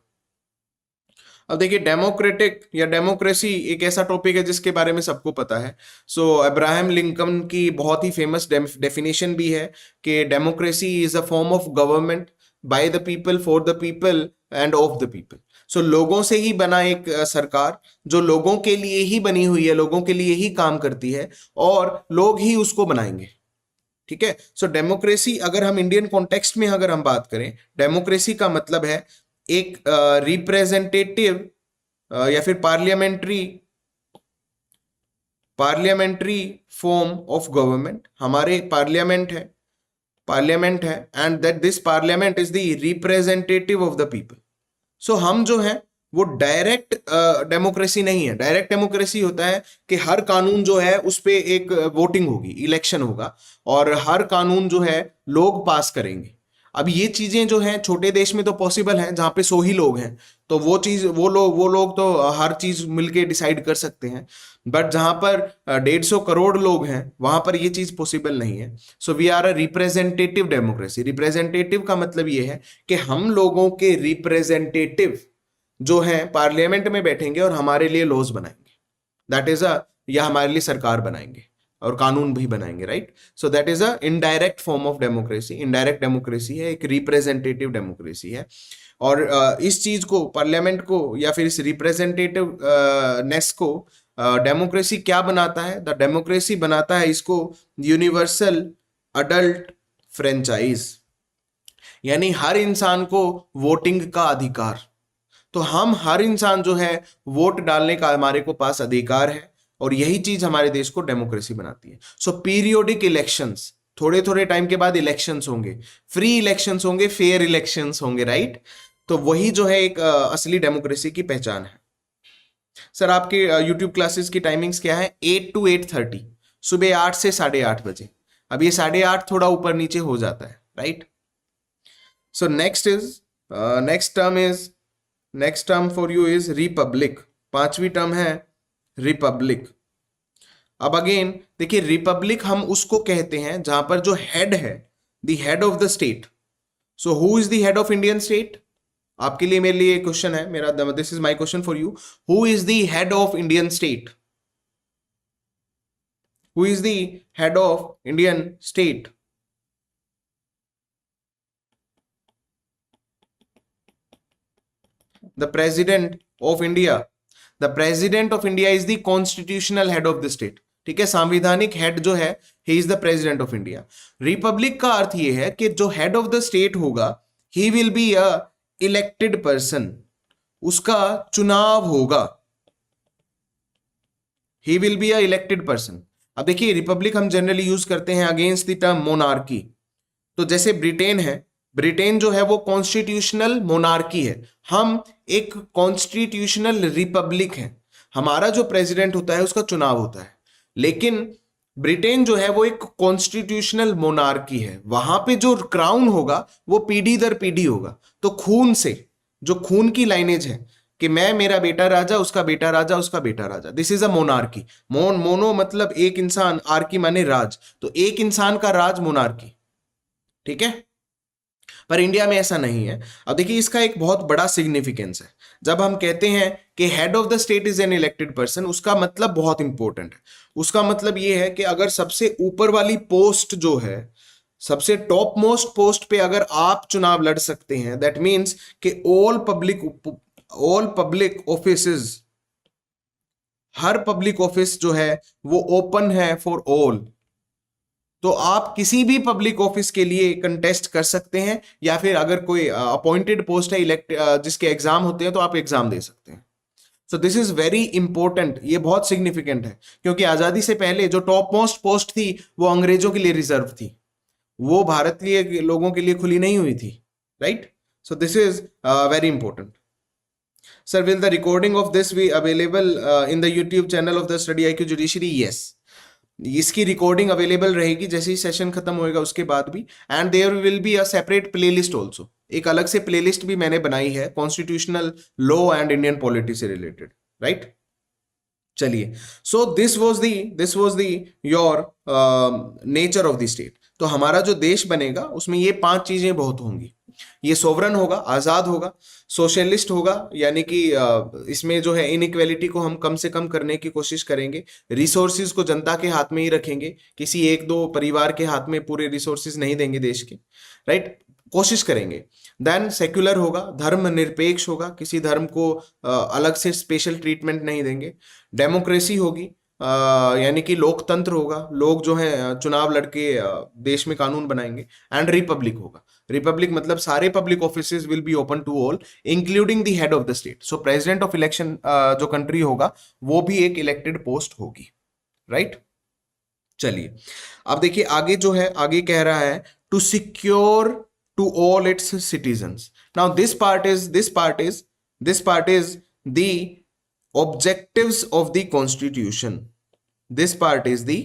Speaker 2: अब देखिए, डेमोक्रेटिक या डेमोक्रेसी एक ऐसा टॉपिक है जिसके बारे में सबको पता है। सो अब्राहम लिंकन की बहुत ही फेमस डेफिनेशन भी है कि democracy is a form of government by the people, for the people and of the people. So लोगों से ही बना एक सरकार, जो लोगों के लिए ही बनी हुई है, लोगों के लिए ही काम करती है, और लोग ही उसको बनाएंगे। ठीक है, सो डेमोक्रेसी, अगर हम इंडियन कॉन्टेक्स्ट में अगर हम बात करें, डेमोक्रेसी का मतलब है एक रिप्रेजेंटेटिव या फिर पार्लियामेंट्री फॉर्म ऑफ गवर्नमेंट। हमारे पार्लियामेंट है and that this parliament is the representative of the people. So हम जो है वो डायरेक्ट डेमोक्रेसी नहीं है। डायरेक्ट डेमोक्रेसी होता है कि हर कानून जो है उस पे एक वोटिंग होगी, इलेक्शन होगा, और हर कानून जो है लोग पास करेंगे। अब ये चीजें जो हैं छोटे देश में तो पॉसिबल हैं, जहां पे 100 ही लोग हैं, तो वो चीज वो लोग तो हर चीज मिलके डिसाइड कर सकते हैं। बट जहां पर 150 करोड़ लोग हैं वहां पर ये चीज पॉसिबल नहीं है। So we are a representative democracy. Representative का मतलब ये है कि हम लोगों के रिप्रेजेंटेटिव जो है पार्लियामेंट में बैठेंगे और हमारे लिए लॉज बनाएंगे, दैट इज अ, या हमारे लिए सरकार बनाएंगे और कानून भी बनाएंगे, right. So that is a indirect form of democracy. Indirect democracy है, एक रिप्रेजेंटेटिव डेमोक्रेसी है। और इस चीज को, पार्लियामेंट को या फिर इस रिप्रेजेंटेटिव नेस को डेमोक्रेसी क्या बनाता है? द डेमोक्रेसी बनाता है इसको यूनिवर्सल अडल्ट फ्रेंचाइज, यानी हर इंसान को वोटिंग का अधिकार। तो हम हर इंसान जो है वोट डालने का हमारे को पास अधिकार है, और यही चीज हमारे देश को डेमोक्रेसी बनाती है। सो पीरियोडिक इलेक्शंस, थोड़े थोड़े टाइम के बाद इलेक्शंस होंगे, फ्री इलेक्शंस होंगे, फेयर इलेक्शंस होंगे, राइट। तो वही जो है एक असली डेमोक्रेसी की पहचान है। सर आपके यूट्यूब क्लासेस की टाइमिंग्स क्या है? 8 to 8:30, सुबह 8 से 8:30 बजे। अब ये 8:30 थोड़ा ऊपर नीचे हो जाता है, right. So next term for you is Republic. पांचवी टर्म है रिपब्लिक। अब अगेन देखिए, रिपब्लिक हम उसको कहते हैं जहां पर जो हेड है, the head of the state. So who is the head of Indian state? आपके लिए, मेरे लिए क्वेश्चन है, मेरा this is my question for you. Who is the head of Indian state? Who is the head of Indian state? The president of India. The president of India is the constitutional head of the state. ठीक है, संवैधानिक हेड जो है, he is the president of India. Republic का अर्थ ये है कि जो हेड ऑफ द स्टेट होगा, he will be a elected person. उसका चुनाव होगा, he will be a elected person. अब देखिए, रिपब्लिक हम जनरली यूज करते हैं अगेंस्ट द टर्म मोनार्की। तो जैसे ब्रिटेन है, ब्रिटेन जो है वो कॉन्स्टिट्यूशनल मोनार्की है, हम एक कॉन्स्टिट्यूशनल रिपब्लिक है। हमारा जो प्रेसिडेंट होता है उसका चुनाव होता है, लेकिन ब्रिटेन जो है वो एक कॉन्स्टिट्यूशनल मोनार्की है। वहां पे जो क्राउन होगा वो पीढ़ी दर पीढ़ी होगा। तो खून से, जो खून की लाइनेज है कि मैं, मेरा बेटा राजा, उसका बेटा राजा, उसका बेटा राजा, this is a monarchy. Mono मतलब एक इंसान, आर्की माने राज, तो एक इंसान का राज मोनार्की, ठीक है। पर इंडिया में ऐसा नहीं है। अब देखिए, इसका एक बहुत बड़ा सिग्निफिकेंस है। जब हम कहते हैं कि head of the state is an elected person, उसका मतलब बहुत इंपॉर्टेंट है। उसका मतलब यह है कि अगर सबसे ऊपर वाली पोस्ट जो है, सबसे टॉप मोस्ट पोस्ट पे अगर आप चुनाव लड़ सकते हैं, दैट मीन्स कि ऑल पब्लिक ऑफिसेज, हर पब्लिक ऑफिस जो है वो ओपन है फॉर ऑल। तो आप किसी भी पब्लिक ऑफिस के लिए कंटेस्ट कर सकते हैं, या फिर अगर कोई अपॉइंटेड पोस्ट है, इलेक्ट जिसके एग्जाम होते हैं, तो आप एग्जाम दे सकते हैं। सो दिस इज वेरी इंपॉर्टेंट, ये बहुत सिग्निफिकेंट है, क्योंकि आजादी से पहले जो टॉप मोस्ट पोस्ट थी वो अंग्रेजों के लिए रिजर्व थी, वो भारतीय लोगों के लिए खुली नहीं हुई थी, right. So this is very important. Sir, will the recording of this be available in the YouTube channel of the study IQ judiciary? Yes, इसकी रिकॉर्डिंग अवेलेबल रहेगी जैसे ही सेशन खत्म होएगा उसके बाद भी। And there will be a separate playlist also, एक अलग से प्लेलिस्ट भी मैंने बनाई है constitutional law and Indian polity से रिलेटेड, राइट। चलिए, so this was the your nature of the state. तो हमारा जो देश बनेगा उसमें ये 5 चीजें बहुत होंगी। ये सोवरन होगा, आजाद होगा, सोशलिस्ट होगा, यानी कि इसमें जो है इनइक्वेलिटी को हम कम से कम करने की कोशिश करेंगे, रिसोर्सिस को जनता के हाथ में ही रखेंगे, किसी एक दो परिवार के हाथ में पूरे रिसोर्सिस नहीं देंगे देश के, राइट, कोशिश करेंगे। देन सेक्युलर होगा, धर्म निरपेक्ष होगा, किसी धर्म को अलग से स्पेशल ट्रीटमेंट नहीं देंगे। डेमोक्रेसी होगी, यानी कि लोकतंत्र होगा, लोग जो है चुनाव लड़के देश में कानून बनाएंगे। एंड रिपब्लिक होगा, रिपब्लिक मतलब सारे public offices will be open to all including the head of the state. So president of election जो कंट्री होगा वो भी एक इलेक्टेड पोस्ट होगी, राइट। चलिए, अब देखिए आगे जो है, आगे कह रहा है to secure to all its citizens. Now this part is this part is the objectives of the constitution, this part is the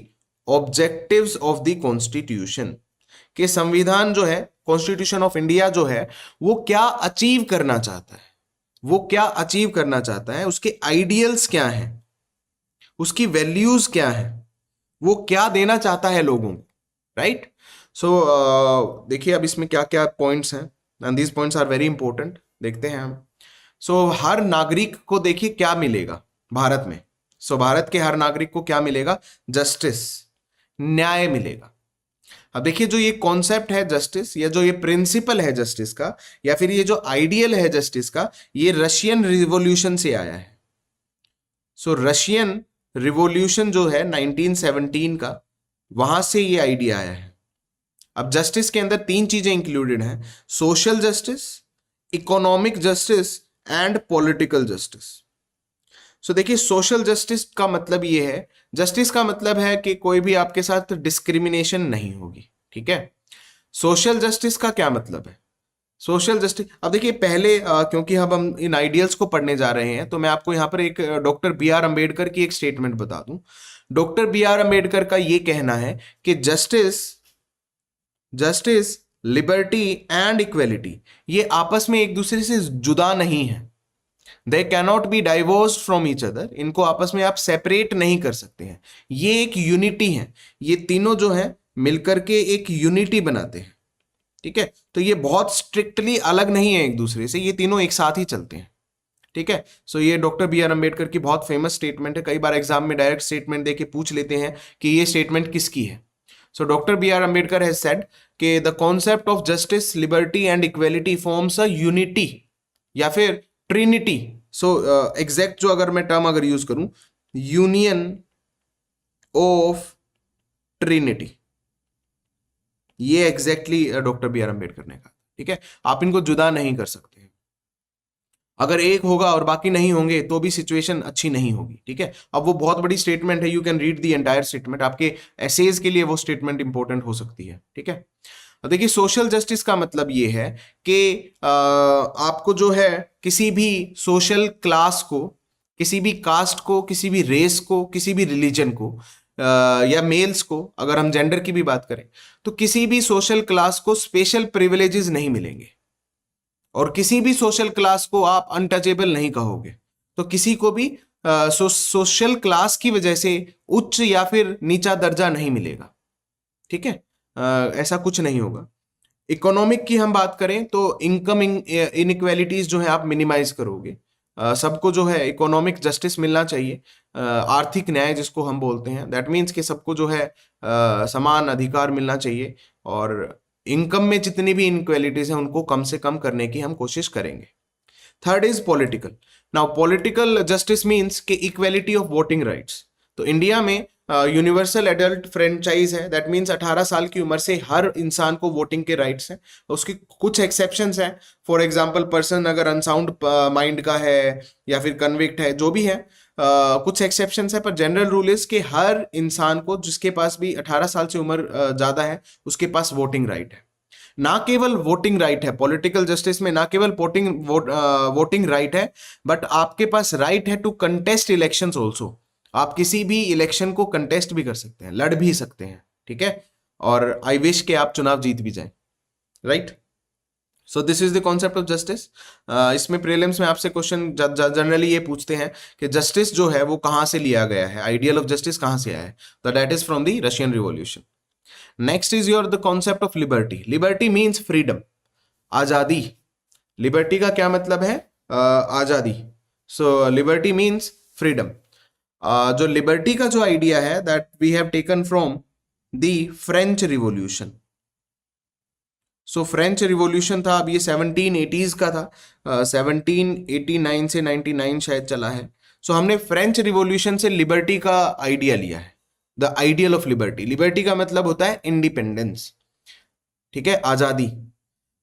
Speaker 2: objectives of the constitution, कि संविधान जो है, कॉन्स्टिट्यूशन ऑफ इंडिया जो है, वो क्या अचीव करना चाहता है, वो क्या अचीव करना चाहता है, उसके आइडियल्स क्या हैं, उसकी वैल्यूज क्या है, वो क्या देना चाहता है लोगों को, राइट। सो देखिए अब इसमें क्या क्या पॉइंट्स हैं, and these points are very important, देखते हैं हम। सो हर नागरिक को देखिए क्या मिलेगा भारत में, सो भारत के हर नागरिक को क्या मिलेगा, जस्टिस, न्याय मिलेगा। अब देखिए जो ये कॉन्सेप्ट है जस्टिस, या जो ये प्रिंसिपल है जस्टिस का, या फिर ये जो आइडियल है जस्टिस का, ये रशियन रिवॉल्यूशन से आया है। सो रशियन रिवॉल्यूशन जो है 1917 का, वहां से ये आइडिया आया है। अब जस्टिस के अंदर तीन चीजें इंक्लूडेड हैं, social justice, economic justice and political justice. So देखिए सोशल जस्टिस का मतलब ये है, जस्टिस का मतलब है कि कोई भी आपके साथ डिस्क्रिमिनेशन नहीं होगी, ठीक है। सोशल जस्टिस का क्या मतलब है, सोशल जस्टिस, अब देखिए पहले क्योंकि हम इन आइडियल्स को पढ़ने जा रहे हैं, तो मैं आपको यहां पर एक डॉक्टर बी आर अम्बेडकर की एक स्टेटमेंट बता दूं। डॉक्टर बी आर अम्बेडकर का ये कहना है कि जस्टिस, लिबर्टी एंड इक्वेलिटी, ये आपस में एक दूसरे से जुदा नहीं है, they cannot be divorced from each other, इनको आपस में आप सेपरेट नहीं कर सकते हैं, ये एक यूनिटी है, ये तीनों जो है मिलकर के एक यूनिटी बनाते हैं, ठीक है। तो ये बहुत स्ट्रिक्टली अलग नहीं है एक दूसरे से, ये तीनों एक साथ ही चलते हैं, ठीक है। सो ये डॉक्टर बी आर अम्बेडकर की बहुत फेमस स्टेटमेंट है, कई बार एग्जाम में डायरेक्ट स्टेटमेंट देके पूछ लेते हैं कि ये स्टेटमेंट किसकी है। So doctor B R Ambedkar has said कि the concept of justice, liberty and equality forms a unity या फिर ट्रिनिटी। सो एग्जैक्ट जो अगर मैं टर्म अगर यूज करूं, यूनियन ऑफ ट्रिनिटी, ये exactly doctor B R Ambedkar ने कहा, ठीक है। आप इनको जुदा नहीं कर सकते हैं, अगर एक होगा और बाकी नहीं होंगे तो भी सिचुएशन अच्छी नहीं होगी, ठीक है। अब वो बहुत बड़ी स्टेटमेंट है, you can read the entire statement, आपके एसेज के लिए वो स्टेटमेंट इंपॉर्टेंट हो सकती है, ठीक है। देखिए सोशल जस्टिस का मतलब ये है कि आपको जो है किसी भी सोशल क्लास को, किसी भी कास्ट को, किसी भी रेस को, किसी भी रिलीजन को, या मेल्स को, अगर हम जेंडर की भी बात करें, तो किसी भी सोशल क्लास को स्पेशल प्रिविलेजेस नहीं मिलेंगे, और किसी भी सोशल क्लास को आप अनटचेबल नहीं कहोगे। तो किसी को भी सोशल क्लास की वजह से उच्च या फिर नीचा दर्जा नहीं मिलेगा, ठीक है। ऐसा कुछ नहीं होगा। इकोनॉमिक की हम बात करें तो इनकम इनइक्वालिटीज जो है आप मिनिमाइज करोगे, सबको जो है इकोनॉमिक जस्टिस मिलना चाहिए, आर्थिक न्याय जिसको हम बोलते हैं, दैट मीन्स कि सबको जो है समान अधिकार मिलना चाहिए, और इनकम में जितनी भी इनइक्वालिटीज हैं उनको कम से कम करने की हम कोशिश करेंगे। Third is political. Now political justice means कि इक्वेलिटी ऑफ वोटिंग राइट्स। तो इंडिया में यूनिवर्सल एडल्ट फ्रेंचाइज है, दैट मीन्स 18 साल की उम्र से हर इंसान को वोटिंग के राइट्स हैं। उसकी कुछ एक्सेप्शंस हैं, फॉर एग्जांपल पर्सन अगर अनसाउंड माइंड का है या फिर कन्विक्ट है, जो भी है, कुछ एक्सेप्शंस है, पर जनरल रूल इज कि हर इंसान को, जिसके पास भी 18 साल से उम्र ज्यादा है, उसके पास वोटिंग राइट है। ना केवल वोटिंग राइट है पॉलिटिकल जस्टिस में, ना केवल वोटिंग राइट है, बट आपके पास राइट है टू कंटेस्ट इलेक्शंस ऑल्सो। आप किसी भी इलेक्शन को कंटेस्ट भी कर सकते हैं, लड़ भी सकते हैं, ठीक है। और आई विश कि आप चुनाव जीत भी जाएं, right. So this is the concept of justice. इसमें प्रीलिम्स में आपसे क्वेश्चन जनरली ये पूछते हैं कि जस्टिस जो है वो कहां से लिया गया है, आइडियल ऑफ जस्टिस कहां से आया है, तो that is from the Russian revolution. Next is your the concept of liberty. Liberty means freedom, आजादी। लिबर्टी का क्या मतलब है, आजादी। So liberty means freedom. जो लिबर्टी का जो आइडिया है, that we have taken from the French revolution. So French revolution था, अब ये 1780s का था, 1789 से 99 शायद चला है। सो हमने फ्रेंच रिवॉल्यूशन से लिबर्टी का आइडिया लिया है, the ideal of liberty. Liberty का मतलब होता है इंडिपेंडेंस, ठीक है, आजादी,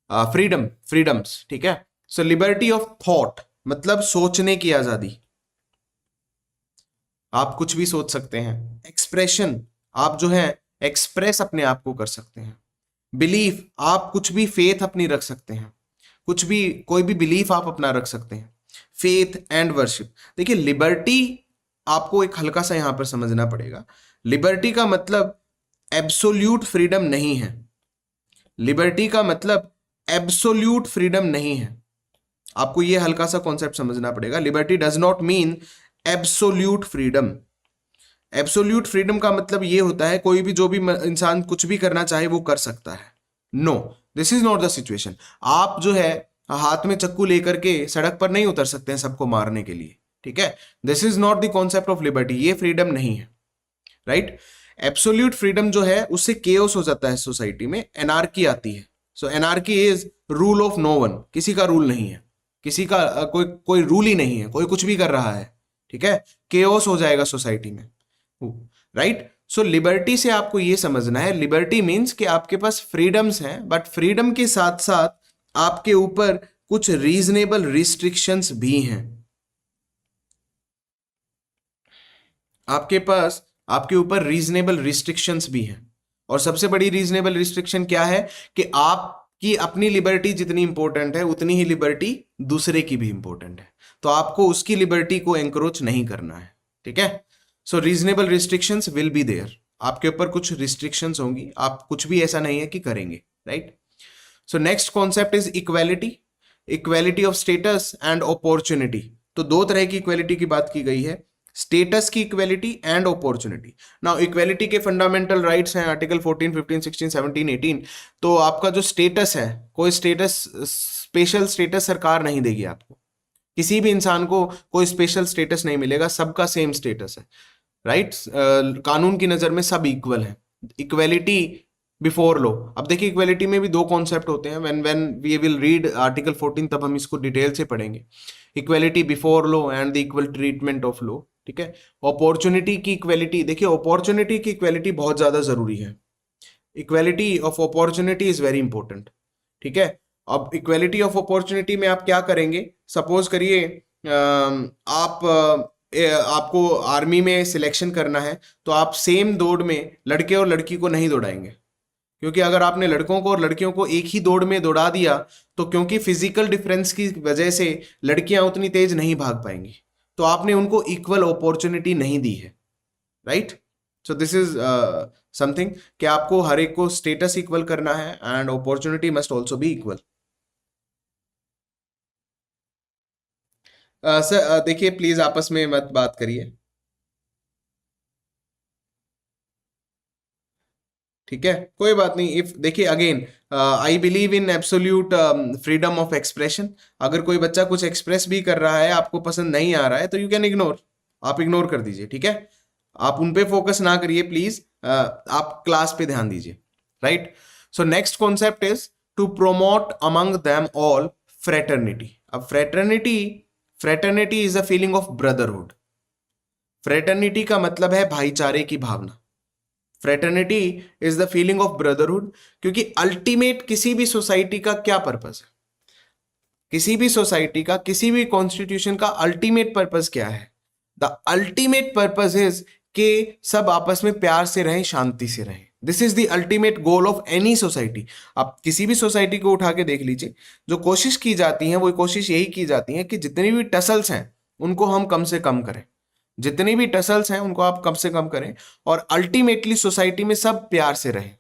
Speaker 2: फ्रीडम, फ्रीडम्स, ठीक है। सो लिबर्टी ऑफ थॉट मतलब सोचने की आजादी, आप कुछ भी सोच सकते हैं। एक्सप्रेशन, आप जो है एक्सप्रेस अपने आप को कर सकते हैं। बिलीफ, आप कुछ भी फेथ अपनी रख सकते हैं, कुछ भी, कोई भी बिलीफ आप अपना रख सकते हैं। Faith and worship. देखिए लिबर्टी आपको एक हल्का सा यहां पर समझना पड़ेगा। लिबर्टी का मतलब एब्सोल्यूट फ्रीडम नहीं है। लिबर्टी का मतलब एब्सोल्यूट फ्रीडम नहीं है। आपको यह हल्का सा कॉन्सेप्ट समझना पड़ेगा। Liberty does not mean absolute freedom. Absolute freedom का मतलब यह होता है कोई भी जो भी इंसान कुछ भी करना चाहे वो कर सकता है। No, this is not the situation. आप जो है हाथ में चक्कू लेकर के सड़क पर नहीं उतर सकते हैं सबको मारने के लिए, ठीक है। This is not the concept of liberty. ये फ्रीडम नहीं है, राइट। एब्सोल्यूट फ्रीडम जो है उससे केओस हो जाता है सोसाइटी में, एनार्की आती है। So anarchy is rule of no one. किसी का रूल नहीं है, किसी का कोई कोई रूल ही नहीं है, कोई कुछ भी कर रहा है, ठीक है। केओस हो जाएगा सोसाइटी में, राइट। सो लिबर्टी से आपको यह समझना है, लिबर्टी मीन्स कि आपके पास फ्रीडम्स हैं, बट फ्रीडम के साथ साथ आपके ऊपर कुछ रीजनेबल रिस्ट्रिक्शंस भी हैं। आपके पास आपके ऊपर रीजनेबल रिस्ट्रिक्शंस भी हैं। और सबसे बड़ी रीजनेबल रिस्ट्रिक्शन क्या है कि आपकी अपनी लिबर्टी जितनी इंपॉर्टेंट है उतनी ही लिबर्टी दूसरे की भी इंपॉर्टेंट है। तो आपको उसकी लिबर्टी को एंक्रोच नहीं करना है, ठीक है। So reasonable restrictions will be there. आपके ऊपर कुछ रिस्ट्रिक्शंस होंगी, आप कुछ भी ऐसा नहीं है कि करेंगे, right. So next concept is equality. Equality of status and opportunity. तो दो तरह की इक्वालिटी की बात की गई है, स्टेटस की equality and opportunity. Now equality के फंडामेंटल राइट्स हैं आर्टिकल 14, 15, 16, 17, 18। तो आपका जो स्टेटस है, कोई स्टेटस स्पेशल स्टेटस सरकार नहीं देगी आपको। किसी भी इंसान को कोई स्पेशल स्टेटस नहीं मिलेगा, सबका सेम स्टेटस है, राइट। कानून की नजर में सब इक्वल है। Equality before law. अब देखिए इक्वालिटी में भी दो कॉन्सेप्ट होते हैं। When when we will read article 14 तब हम इसको डिटेल से पढ़ेंगे। Equality before law and the equal treatment of law, ठीक है। अपॉर्चुनिटी की इक्वालिटी, देखिए अपॉर्चुनिटी की इक्वालिटी बहुत ज्यादा जरूरी है। Equality of opportunity is very important, ठीक है। अब इक्वालिटी ऑफ अपॉर्चुनिटी में आप क्या करेंगे, सपोज करिए आपको आर्मी में सिलेक्शन करना है, तो आप सेम दौड़ में लड़के और लड़की को नहीं दौड़ाएंगे, क्योंकि अगर आपने लड़कों को और लड़कियों को एक ही दौड़ में दौड़ा दिया तो क्योंकि फिजिकल डिफरेंस की वजह से लड़कियां उतनी तेज नहीं भाग पाएंगी, तो आपने उनको इक्वल अपॉर्चुनिटी नहीं दी है, right. So this is something कि आपको हर एक को स्टेटस इक्वल करना है and opportunity must also be equal. Sir देखिए प्लीज आपस में मत बात करिए, ठीक है। कोई बात नहीं। इफ देखिए again I believe in absolute freedom of expression. अगर कोई बच्चा कुछ एक्सप्रेस भी कर रहा है, आपको पसंद नहीं आ रहा है, तो यू कैन इग्नोर, आप इग्नोर कर दीजिए, ठीक है। आप उन पे फोकस ना करिए प्लीज, आप क्लास पे ध्यान दीजिए, right. So next concept is to promote among them all fraternity. अब fraternity fraternity is a feeling of brotherhood. Fraternity का मतलब है भाईचारे की भावना। Fraternity is the feeling of brotherhood, क्योंकि अल्टीमेट किसी भी सोसाइटी का क्या पर्पस है, किसी भी सोसाइटी का, किसी भी कॉन्स्टिट्यूशन का अल्टीमेट पर्पस क्या है? द अल्टीमेट पर्पस इज कि सब आपस में प्यार से रहें, शांति से रहें। This is the ultimate goal of any society. आप किसी भी सोसाइटी को उठा के देख लीजिए, जो कोशिश की जाती है वो कोशिश यही की जाती है कि जितनी भी टसल्स हैं उनको हम कम से कम करें, जितनी भी टसल्स हैं उनको आप कम से कम करें, और अल्टीमेटली सोसाइटी में सब प्यार से रहें,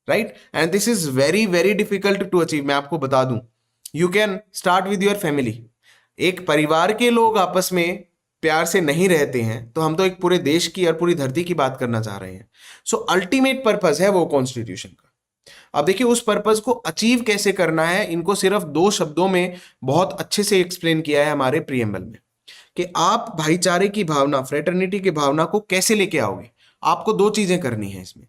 Speaker 2: right. And this is very very difficult to achieve. मैं आपको बता दूं, you can start with your family. एक परिवार के लोग आपस में प्यार से नहीं रहते हैं, तो हम तो एक पूरे देश की और पूरी धरती की बात करना चाह रहे हैं। सो अल्टीमेट पर्पस है वो कॉन्स्टिट्यूशन का। अब देखिए उस पर्पस को अचीव कैसे करना है, इनको सिर्फ दो शब्दों में बहुत अच्छे से एक्सप्लेन किया है हमारे प्रीएम्बल में, कि आप भाईचारे की भावना, फ्रेटर्निटी की भावना को कैसे लेके आओगे। आपको दो चीजें करनी है इसमें,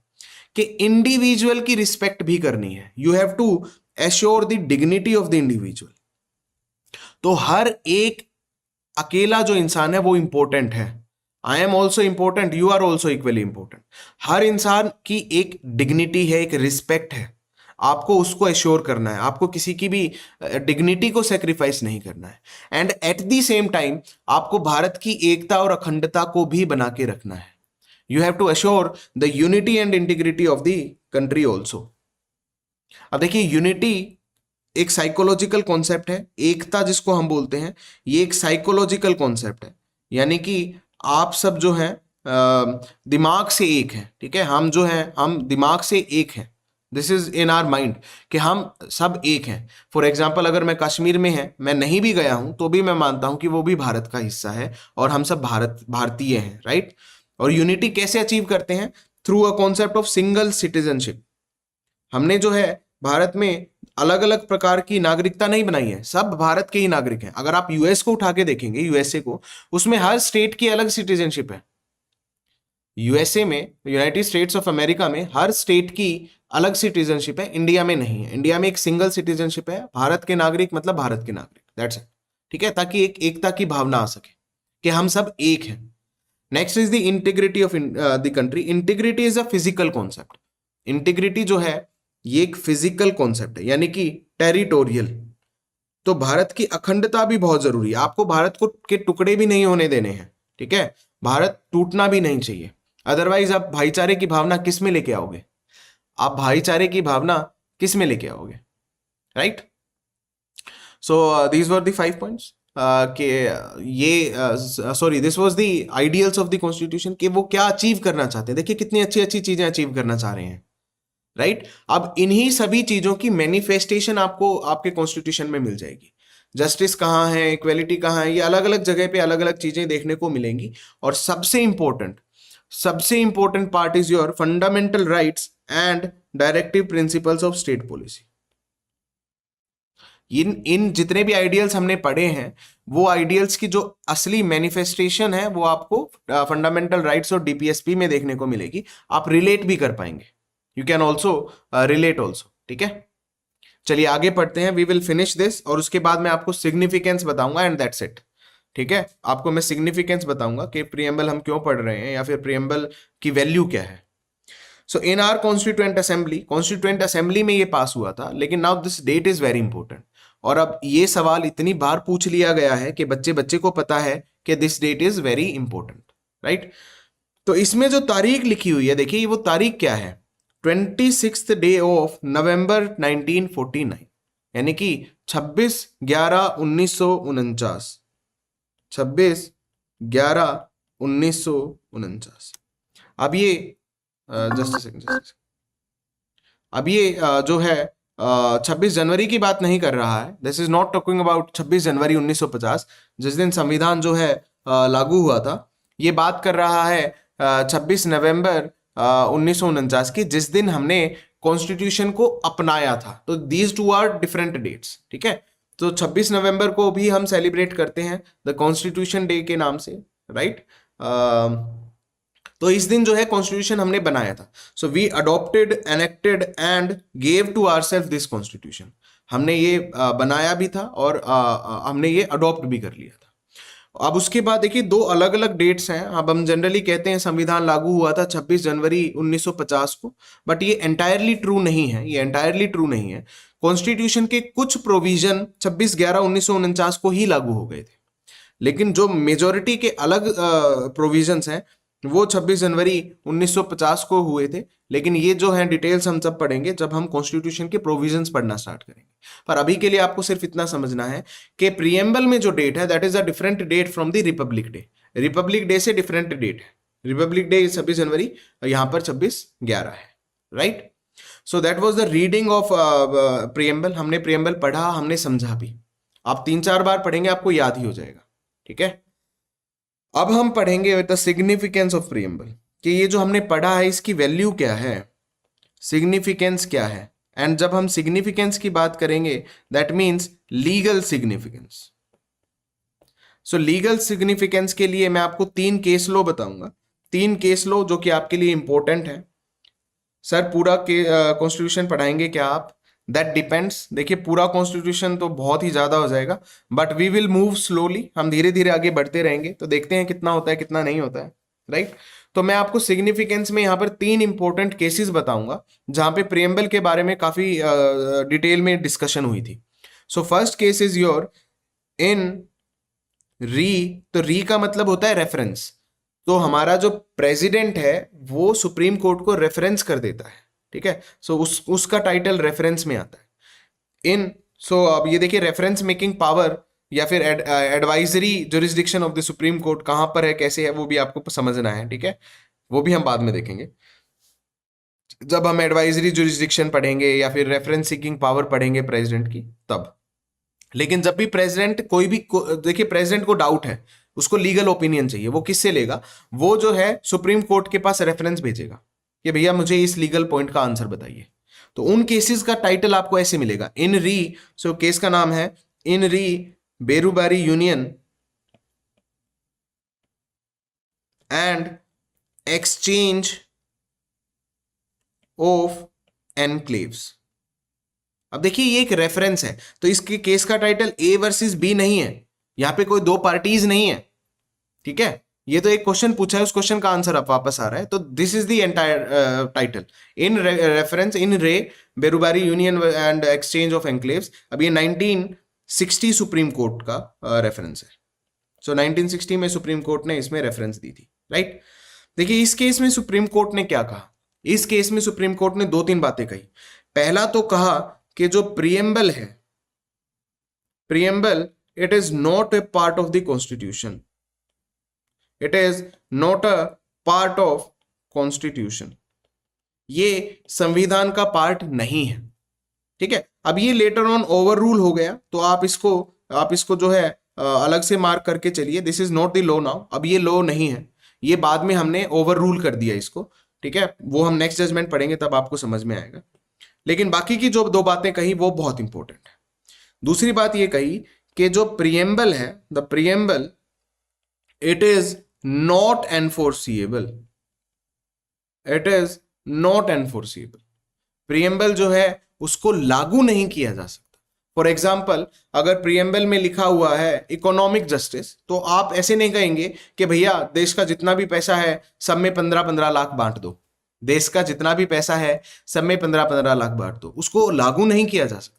Speaker 2: कि इंडिविजुअल की रिस्पेक्ट भी करनी है। You have to assure the dignity of the individual. तो हर एक अकेला जो इंसान है वो इंपॉर्टेंट है। I am also important, you are also equally important. हर इंसान की एक डिग्निटी है, एक रिस्पेक्ट है, आपको उसको एश्योर करना है। आपको किसी की भी डिग्निटी को सेक्रीफाइस नहीं करना है। And at the same time आपको भारत की एकता और अखंडता को भी बना के रखना है। You have to assure the unity and integrity of the country also. अब देखिए यूनिटी एक साइकोलॉजिकल कॉन्सेप्ट है, एकता जिसको हम बोलते हैं, ये एक साइकोलॉजिकल कॉन्सेप्ट है। यानी कि आप सब जो है दिमाग से एक हैं, ठीक है, हम जो है हम दिमाग से एक हैं, this is in our mind कि हम सब एक हैं। फॉर एग्जाम्पल अगर मैं कश्मीर में है, मैं नहीं भी गया हूं तो भी मैं मानता हूं कि वो भी भारत का हिस्सा है और हम सब भारतीय हैं, राइट। और यूनिटी कैसे अचीव करते हैं? Through a concept of single citizenship. हमने जो है भारत में अलग अलग प्रकार की नागरिकता नहीं बनाई है, सब भारत के ही नागरिक हैं। अगर आप यूएस को उठा के देखेंगे, यूएसए को, उसमें हर स्टेट की अलग सिटीजनशिप है। यूएसए में, यूनाइटेड स्टेट्स ऑफ अमेरिका में हर स्टेट की अलग सिटीजनशिप है, इंडिया में नहीं है। इंडिया में एक सिंगल सिटीजनशिप है, भारत के नागरिक मतलब भारत के नागरिक, दैट्स इट, ठीक है, ताकि एक एकता की भावना आ सके कि हम सब एक हैं। Next is the integrity of the country. Integrity is a physical concept. Integrity जो है ये एक फिजिकल कॉन्सेप्ट है, यानी कि टेरिटोरियल। तो भारत की अखंडता भी बहुत जरूरी है, आपको भारत को के टुकड़े भी नहीं होने देने हैं, ठीक है, भारत टूटना भी नहीं चाहिए। अदरवाइज आप भाईचारे की भावना किस में लेके आओगे? आप भाईचारे की भावना किस में लेके आओगे, right. So these were the 5 points कि ये sorry this was the ideals of the constitution, कि वो क्या अचीव करना चाहते हैं। देखिए कितनी अच्छी अच्छी चीजें अचीव करना चाह रहे हैं, राइट। अब इन्हीं सभी चीजों की मैनिफेस्टेशन आपको आपके कॉन्स्टिट्यूशन में मिल जाएगी। जस्टिस कहाँ है, इक्वेलिटी कहाँ है, ये अलग अलग जगह पे अलग अलग चीजें देखने को मिलेंगी। और सबसे important part is your fundamental rights and directive principles of state policy. इन जितने भी आइडियल्स हमने पढ़े हैं, वो आइडियल्स की जो असली मैनिफेस्टेशन है वो आपको फंडामेंटल राइट्स और डीपीएसपी में देखने को मिलेगी। आप रिलेट भी कर पाएंगे, you can also relate also, ठीक है। चलिए आगे पढ़ते हैं, वी विल फिनिश दिस, और उसके बाद मैं आपको सिग्निफिकेंस बताऊंगा एंड दैट्स इट, ठीक है। आपको मैं सिग्निफिकेंस बताऊंगा कि प्रीएम्बल हम क्यों पढ़ रहे हैं या फिर प्रीएम्बल की वैल्यू क्या है। So in our constituent assembly में ये पास हुआ था, लेकिन now this date is very important. और अब ये सवाल इतनी बार पूछ लिया गया है कि बच्चे बच्चे को पता है कि this date is very important, right. तो इसमें जो तारीख लिखी हुई है, देखिए वो तारीख क्या है, 26 डे ऑफ नवंबर 1949, यानी कि 26/11/1949, 26/11/1949। अब ये जस्ट सेकंड, अब ये जो है 26 जनवरी की बात नहीं कर रहा है। This is not talking about 26 जनवरी 1950, जिस दिन संविधान जो है लागू हुआ था। ये बात कर रहा है 26 नवंबर 1949 की, जिस दिन हमने कॉन्स्टिट्यूशन को अपनाया था। तो these two are different dates, ठीक है। तो 26 नवंबर को भी हम सेलिब्रेट करते हैं द कॉन्स्टिट्यूशन डे के नाम से, राइट। तो इस दिन जो है कॉन्स्टिट्यूशन हमने बनाया था। So we adopted, enacted and gave to ourself this constitution. हमने ये बनाया भी था और हमने ये अडॉप्ट भी कर लिया था। अब उसके बाद देखिए दो अलग अलग डेट्स हैं। अब हम जनरली कहते हैं संविधान लागू हुआ था 26 जनवरी 1950 को, बट ये एंटायरली ट्रू नहीं है, ये एंटायरली ट्रू नहीं है। कॉन्स्टिट्यूशन के कुछ प्रोविजन 26/11/1949 को ही लागू हो गए थे, लेकिन जो मेजोरिटी के अलग प्रोविजंस हैं वो 26 जनवरी 1950 को हुए थे। लेकिन ये जो है डिटेल्स हम सब पढ़ेंगे जब हम कॉन्स्टिट्यूशन के प्रोविजंस पढ़ना स्टार्ट करेंगे। पर अभी के लिए आपको सिर्फ इतना समझना है कि प्रीएम्बल में जो डेट है that is a different date from the republic day. Republic day से डिफरेंट डेट है। रिपब्लिक डे 26 जनवरी, यहाँ पर 26/11 है, right. So that was the reading of preamble. हमने प्रीएम्बल पढ़ा, हमने समझा भी। आप 3-4 बार पढ़ेंगे आपको याद ही हो जाएगा, ठीक है। अब हम पढ़ेंगे द सिग्निफिकेंस ऑफ प्रीएम्बल, कि ये जो हमने पढ़ा है इसकी वैल्यू क्या है, सिग्निफिकेंस क्या है। एंड जब हम सिग्निफिकेंस की बात करेंगे that means legal significance. So legal significance के लिए मैं आपको 3 केस लॉ बताऊंगा, 3 केस लॉ जो कि आपके लिए इंपॉर्टेंट है। सर पूरा कॉन्स्टिट्यूशन पढ़ाएंगे क्या आप? That depends. देखिए पूरा कॉन्स्टिट्यूशन तो बहुत ही ज्यादा हो जाएगा, but we will move slowly. हम धीरे धीरे आगे बढ़ते रहेंगे, तो देखते हैं कितना होता है कितना नहीं होता है, राइट। तो मैं आपको सिग्निफिकेंस में यहाँ पर 3 इंपॉर्टेंट केसेस बताऊंगा जहां पे प्रीएम्बल के बारे में काफी डिटेल में डिस्कशन हुई थी। So first case is your in री। तो री का मतलब होता है रेफरेंस। तो हमारा जो प्रेसिडेंट है वो सुप्रीम कोर्ट को रेफरेंस कर देता है, ठीक है। सो उसका टाइटल रेफरेंस में आता है। इन सो अब ये देखिए रेफरेंस मेकिंग पावर या फिर advisory jurisdiction of the supreme court कहाँ पर है, कैसे है, वो भी आपको समझना है, ठीक है, वो भी हम बाद में देखेंगे जब हम एडवाइजरी जुरिस्डिक्शन पढ़ेंगे या फिर रेफरेंस सीकिंग पावर पढ़ेंगे प्रेसिडेंट की तब। लेकिन जब भी प्रेसिडेंट देखिए प्रेसिडेंट को डाउट है, उसको लीगल ओपिनियन चाहिए, वो किससे लेगा, वो जो है सुप्रीम कोर्ट के पास रेफरेंस भेजेगा कि भैया मुझे इस लीगल पॉइंट का आंसर बताइए। तो उन केसेस का टाइटल आपको ऐसे मिलेगा, इन री, सो केस का नाम है इन री Berubari union and exchange of enclaves. अब देखिए ये एक रेफरेंस है, तो इसके केस का टाइटल ए वर्सेस बी नहीं है, यहां पे कोई दो पार्टीज नहीं है, ठीक है, ये तो एक क्वेश्चन पूछा है, उस क्वेश्चन का आंसर अब वापस आ रहा है, तो this is the entire title, in reference in re Berubari union and exchange of enclaves. अब ये 1960 सुप्रीम कोर्ट का रेफरेंस है, सो 1960 में सुप्रीम कोर्ट ने इसमें रेफरेंस दी थी, राइट। देखिए इस केस में सुप्रीम कोर्ट ने क्या कहा, इस केस में सुप्रीम कोर्ट ने दो तीन बातें कही। पहला तो कहा कि जो प्रियम्बल है, preamble it is not a part of the constitution, it is not a part of constitution, ये संविधान का पार्ट नहीं है, ठीक है। अब ये लेटर ऑन ओवर रूल हो गया, तो आप इसको जो है अलग से मार्क करके चलिए, this is not the law now, अब ये लॉ नहीं है, ये बाद में हमने ओवर रूल कर दिया इसको, ठीक है, वो हम नेक्स्ट जजमेंट पढ़ेंगे तब आपको समझ में आएगा। लेकिन बाकी की जो दो बातें कही वो बहुत इंपॉर्टेंट है। दूसरी बात ये कही कि जो प्रियम्बल है, the preamble it is not enforceable, it is not enforceable, preamble जो है उसको लागू नहीं किया जा सकता। फॉर एग्जाम्पल अगर प्रियम्बल में लिखा हुआ है इकोनॉमिक जस्टिस, तो आप ऐसे नहीं कहेंगे कि भैया देश का जितना भी पैसा है सब में 15-15 लाख बांट दो, देश का जितना भी पैसा है सब में 15-15 लाख बांट दो, उसको लागू नहीं किया जा सकता।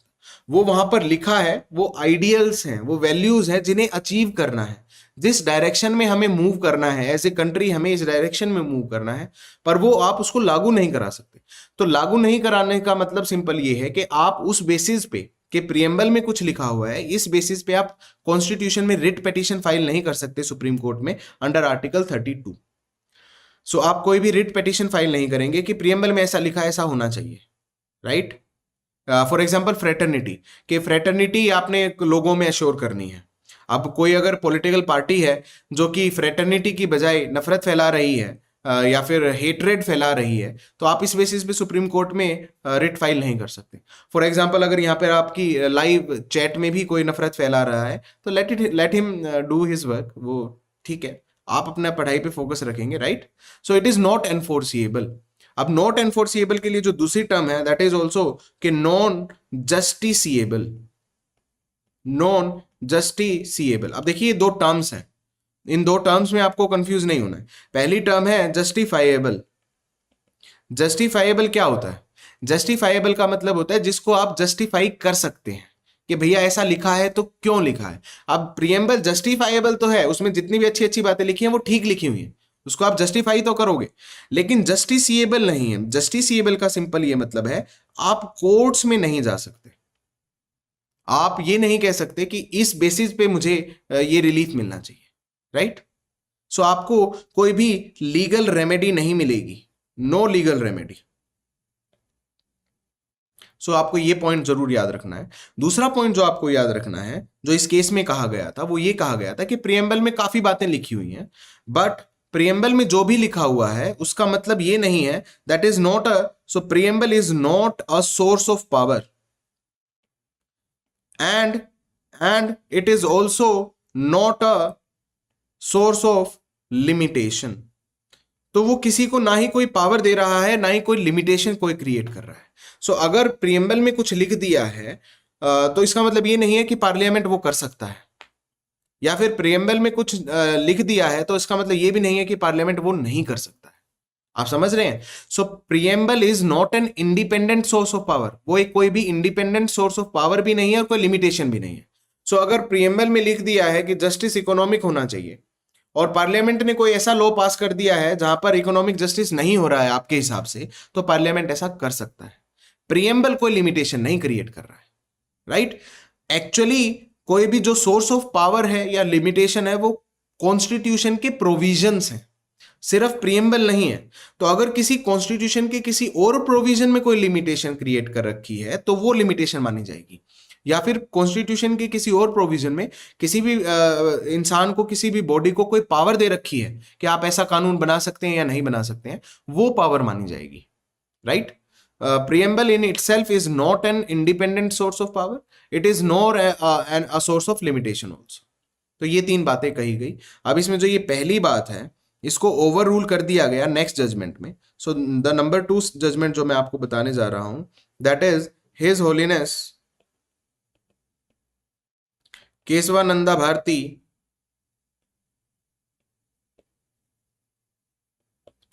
Speaker 2: वो वहां पर लिखा है, वो आइडियल्स हैं, वो वैल्यूज हैं जिन्हें अचीव करना है, जिस डायरेक्शन में हमें मूव करना है, एज ए कंट्री हमें इस डायरेक्शन में मूव करना है, पर वो आप उसको लागू नहीं करा सकते। तो लागू नहीं कराने का मतलब सिंपल ये है कि आप उस बेसिस पे कि प्रियम्बल में कुछ लिखा हुआ है, इस बेसिस पे आप कॉन्स्टिट्यूशन में रिट पिटीशन फाइल नहीं कर सकते सुप्रीम कोर्ट में अंडर आर्टिकल 32। सो आप कोई भी रिट पिटीशन फाइल नहीं करेंगे कि प्रियम्बल में ऐसा लिखा है, ऐसा होना चाहिए, राइट। फॉर एग्जाम्पल फ्रेटर्निटी, कि फ्रेटर्निटी आपने लोगों में एश्योर करनी है। अब कोई अगर पॉलिटिकल पार्टी है जो कि फ्रेटर्निटी की बजाय नफरत फैला रही है या फिर हेट्रेड फैला रही है, तो आप इस बेसिस पे सुप्रीम कोर्ट में रिट फाइल नहीं कर सकते। फॉर एग्जांपल अगर यहाँ पर आपकी लाइव चैट में भी कोई नफरत फैला रहा है, तो let him do his work, वो ठीक है, आप अपना पढ़ाई पे फोकस रखेंगे, right. So it is not enforceable. अब नॉट एनफोर्सिएबल के लिए जो दूसरी टर्म है दैट इज ऑल्सो कि नॉन जस्टिसिएबल, नॉन जस्टिसिएबल। अब देखिए दो टर्म्स हैं, इन दो टर्म्स में आपको कंफ्यूज नहीं होना है। पहली टर्म है जस्टिफाइएबल। जस्टिफाइएबल क्या होता है? जस्टिफाइएबल का मतलब होता है जिसको आप जस्टिफाई कर सकते हैं कि भैया ऐसा लिखा है तो क्यों लिखा है। अब प्रियम्बल जस्टिफाइएबल तो है, उसमें जितनी भी अच्छी अच्छी बातें लिखी हैं वो ठीक लिखी हुई हैं, उसको आप जस्टिफाई तो करोगे, लेकिन जस्टिसिएबल नहीं है। जस्टिसिएबल का सिंपल ये मतलब है आप कोर्ट्स में नहीं जा सकते, आप ये नहीं कह सकते कि इस बेसिस पे मुझे ये रिलीफ मिलना चाहिए, राइट। सो आपको कोई भी लीगल रेमेडी नहीं मिलेगी, नो लीगल रेमेडी। सो आपको ये पॉइंट जरूर याद रखना है। दूसरा पॉइंट जो आपको याद रखना है, जो इस केस में कहा गया था, वो ये कहा गया था कि प्रियम्बल में काफी बातें लिखी हुई हैं, बट प्रियम्बल में जो भी लिखा हुआ है उसका मतलब ये नहीं है that is not so preamble is not a source of power and it is also not a source of limitation. तो वो किसी को ना ही कोई पावर दे रहा है, ना ही कोई लिमिटेशन कोई क्रिएट कर रहा है। सो अगर प्रियम्बल में कुछ लिख दिया है तो इसका मतलब ये नहीं है कि पार्लियामेंट वो कर सकता है, या फिर प्रियम्बल में कुछ लिख दिया है तो इसका मतलब ये भी नहीं है कि पार्लियामेंट वो नहीं कर सकता है। आप समझ रहे हैं? So preamble is not an independent source of power, वो एक कोई भी इंडिपेंडेंट सोर्स ऑफ पावर भी नहीं है और कोई लिमिटेशन भी नहीं है। सो अगर प्रियम्बल में लिख दिया है कि जस्टिस इकोनॉमिक होना चाहिए और पार्लियामेंट ने कोई ऐसा लॉ पास कर दिया है जहां पर इकोनॉमिक जस्टिस नहीं हो रहा है आपके हिसाब से, तो पार्लियामेंट ऐसा कर सकता है। प्रियम्बल कोई लिमिटेशन नहीं क्रिएट कर रहा है, राइट। एक्चुअली कोई भी जो सोर्स ऑफ पावर है या लिमिटेशन है वो कॉन्स्टिट्यूशन के प्रोविजंस हैं, सिर्फ प्रीएम्बल नहीं है। तो अगर किसी कॉन्स्टिट्यूशन के किसी और प्रोविजन में कोई लिमिटेशन क्रिएट कर रखी है तो वो लिमिटेशन मानी जाएगी, या फिर कॉन्स्टिट्यूशन के किसी और प्रोविजन में किसी भी इंसान को, किसी भी बॉडी को कोई पावर दे रखी है कि आप ऐसा कानून बना सकते हैं या नहीं बना सकते हैं, वो पावर मानी जाएगी, right. preamble in itself is not an independent source of power, it is nor a source of limitation also। तो ये तीन बातें कही गई। अब इसमें जो ये पहली बात है इसको ओवर रूल कर दिया गया नेक्स्ट जजमेंट में। सो द नंबर 2 जजमेंट जो मैं आपको बताने जा रहा हूं, that is his holiness Kesavananda Bharati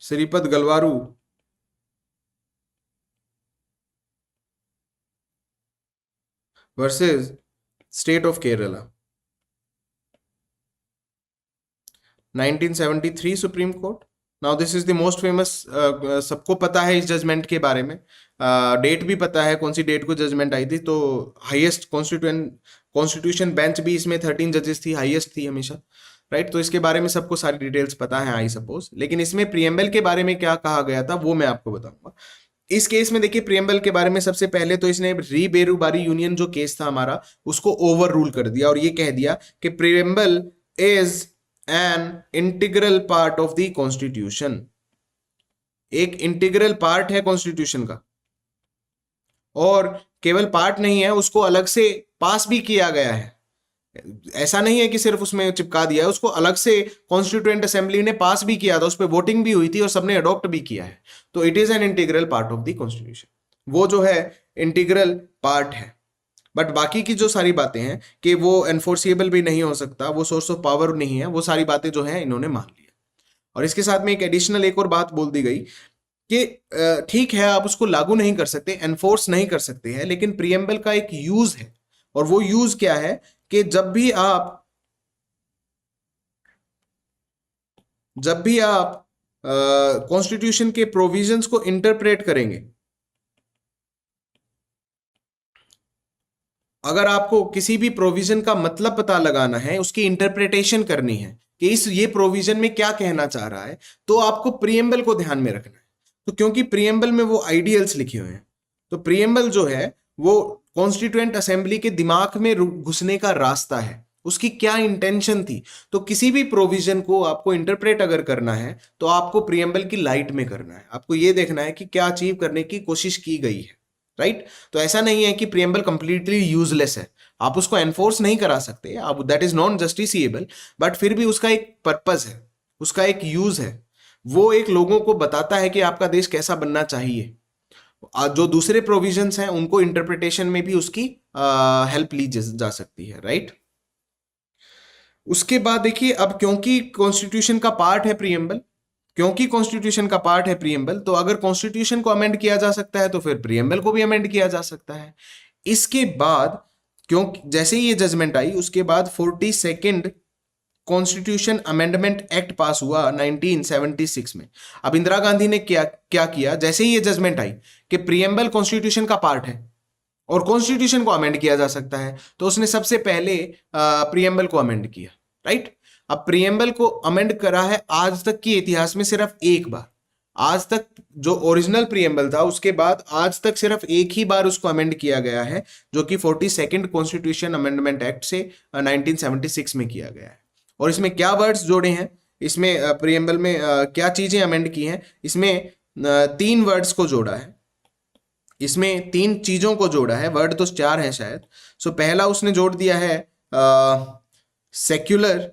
Speaker 2: Sripada Galvaru versus state of Kerala 1973 supreme court. Now this is the most famous, सबको पता है इस जजमेंट के बारे में, डेट भी पता है कौन सी डेट को जजमेंट आई थी। तो हाईएस्ट कॉन्स्टिट्यूशन बेंच भी इसमें 13 जजेस थी, हाईएस्ट थी हमेशा, राइट। तो इसके बारे में सबको सारी डिटेल्स पता है आई सपोज, लेकिन इसमें प्रीएम्बल के बारे में क्या कहा गया था वो मैं आपको बताऊंगा। इस केस में देखिए प्रीएम्बल के बारे में सबसे पहले तो इसने री बेरूबारी यूनियन जो केस था हमारा उसको ओवर रूल कर दिया और ये कह दिया कि preamble is an integral part of the constitution, एक इंटीग्रल पार्ट है कॉन्स्टिट्यूशन का, और केवल पार्ट नहीं है, उसको अलग से पास भी किया गया है। ऐसा नहीं है कि सिर्फ उसमें चिपका दिया है, उसको अलग से कॉन्स्टिट्यूएंट असेंबली ने पास भी किया था, उस पर वोटिंग भी हुई थी और सबने अडॉप्ट भी किया है। तो it is an integral part of the constitution, वो जो है इंटीग्रल पार्ट है। बट बाकी की जो सारी बातें हैं कि वो एनफोर्सिएबल भी नहीं हो सकता, वो सोर्स ऑफ पावर नहीं है, वो सारी बातें जो है इन्होंने मान लिया। और इसके साथ में एक एडिशनल एक और बात बोल दी गई कि ठीक है आप उसको लागू नहीं कर सकते, एनफोर्स नहीं कर सकते हैं, लेकिन प्रीएम्बल का एक यूज है, और वो यूज क्या है कि जब भी आप कॉन्स्टिट्यूशन के प्रोविजंस को इंटरप्रेट करेंगे, अगर आपको किसी भी प्रोविजन का मतलब पता लगाना है, उसकी इंटरप्रिटेशन करनी है कि ये प्रोविजन में क्या कहना चाह रहा है, तो आपको प्रीएम्बल को ध्यान में रखना है। तो क्योंकि प्रीएम्बल में वो आइडियल्स लिखे हुए हैं, तो प्रीएम्बल जो है वो कॉन्स्टिट्यूएंट असेंबली के दिमाग में घुसने का रास्ता है, उसकी क्या इंटेंशन थी। तो किसी भी प्रोविजन को आपको इंटरप्रेट अगर करना है तो आपको प्रीएम्बल की लाइट में करना है, आपको ये देखना है कि क्या अचीव करने की कोशिश की गई है, राइट। तो ऐसा नहीं है कि प्रीएम्बल कंप्लीटली यूजलेस है, आप उसको एनफोर्स नहीं करा सकते, आप that is non justiciable, but फिर भी उसका एक पर्पस है, उसका एक यूज है, वो एक लोगों को बताता है कि आपका देश कैसा बनना चाहिए। जो दूसरे प्रोविजंस हैं उनको इंटरप्रिटेशन में भी उसकी हेल्प ली जा सकती है, राइट। उसके बाद देखिए अब क्योंकि कॉन्स्टिट्यूशन का पार्ट है प्रीएम्बल, तो अगर कॉन्स्टिट्यूशन को अमेंड किया जा सकता है तो फिर प्रीएम्बल को भी अमेंड किया जा सकता है। इसके बाद क्योंकि जैसे ही ये जजमेंट आई उसके बाद 42nd कॉन्स्टिट्यूशन अमेंडमेंट एक्ट पास हुआ 1976 में। अब इंदिरा गांधी ने क्या किया, जैसे ही ये जजमेंट आई कि प्रीएम्बल कॉन्स्टिट्यूशन का पार्ट है और कॉन्स्टिट्यूशन को अमेंड किया जा सकता है, तो उसने सबसे पहले प्रीएम्बल को अमेंड किया, राइट। अब प्रीएम्बल को अमेंड करा है आज तक के इतिहास में सिर्फ एक बार, आज तक जो ओरिजिनल प्रीएम्बल था उसके बाद आज तक सिर्फ एक ही बार उसको अमेंड किया गया है, जो कि 42nd कॉन्स्टिट्यूशन अमेंडमेंट एक्ट से 1976 में किया गया है। और इसमें क्या वर्ड्स जोड़े हैं, इसमें प्रीएम्बल में क्या चीजें अमेंड की हैं, इसमें 3 वर्ड्स को जोड़ा है, इसमें 3 चीजों को जोड़ा है, वर्ड तो 4 है शायद। सो पहला उसने जोड़ दिया है सेक्युलर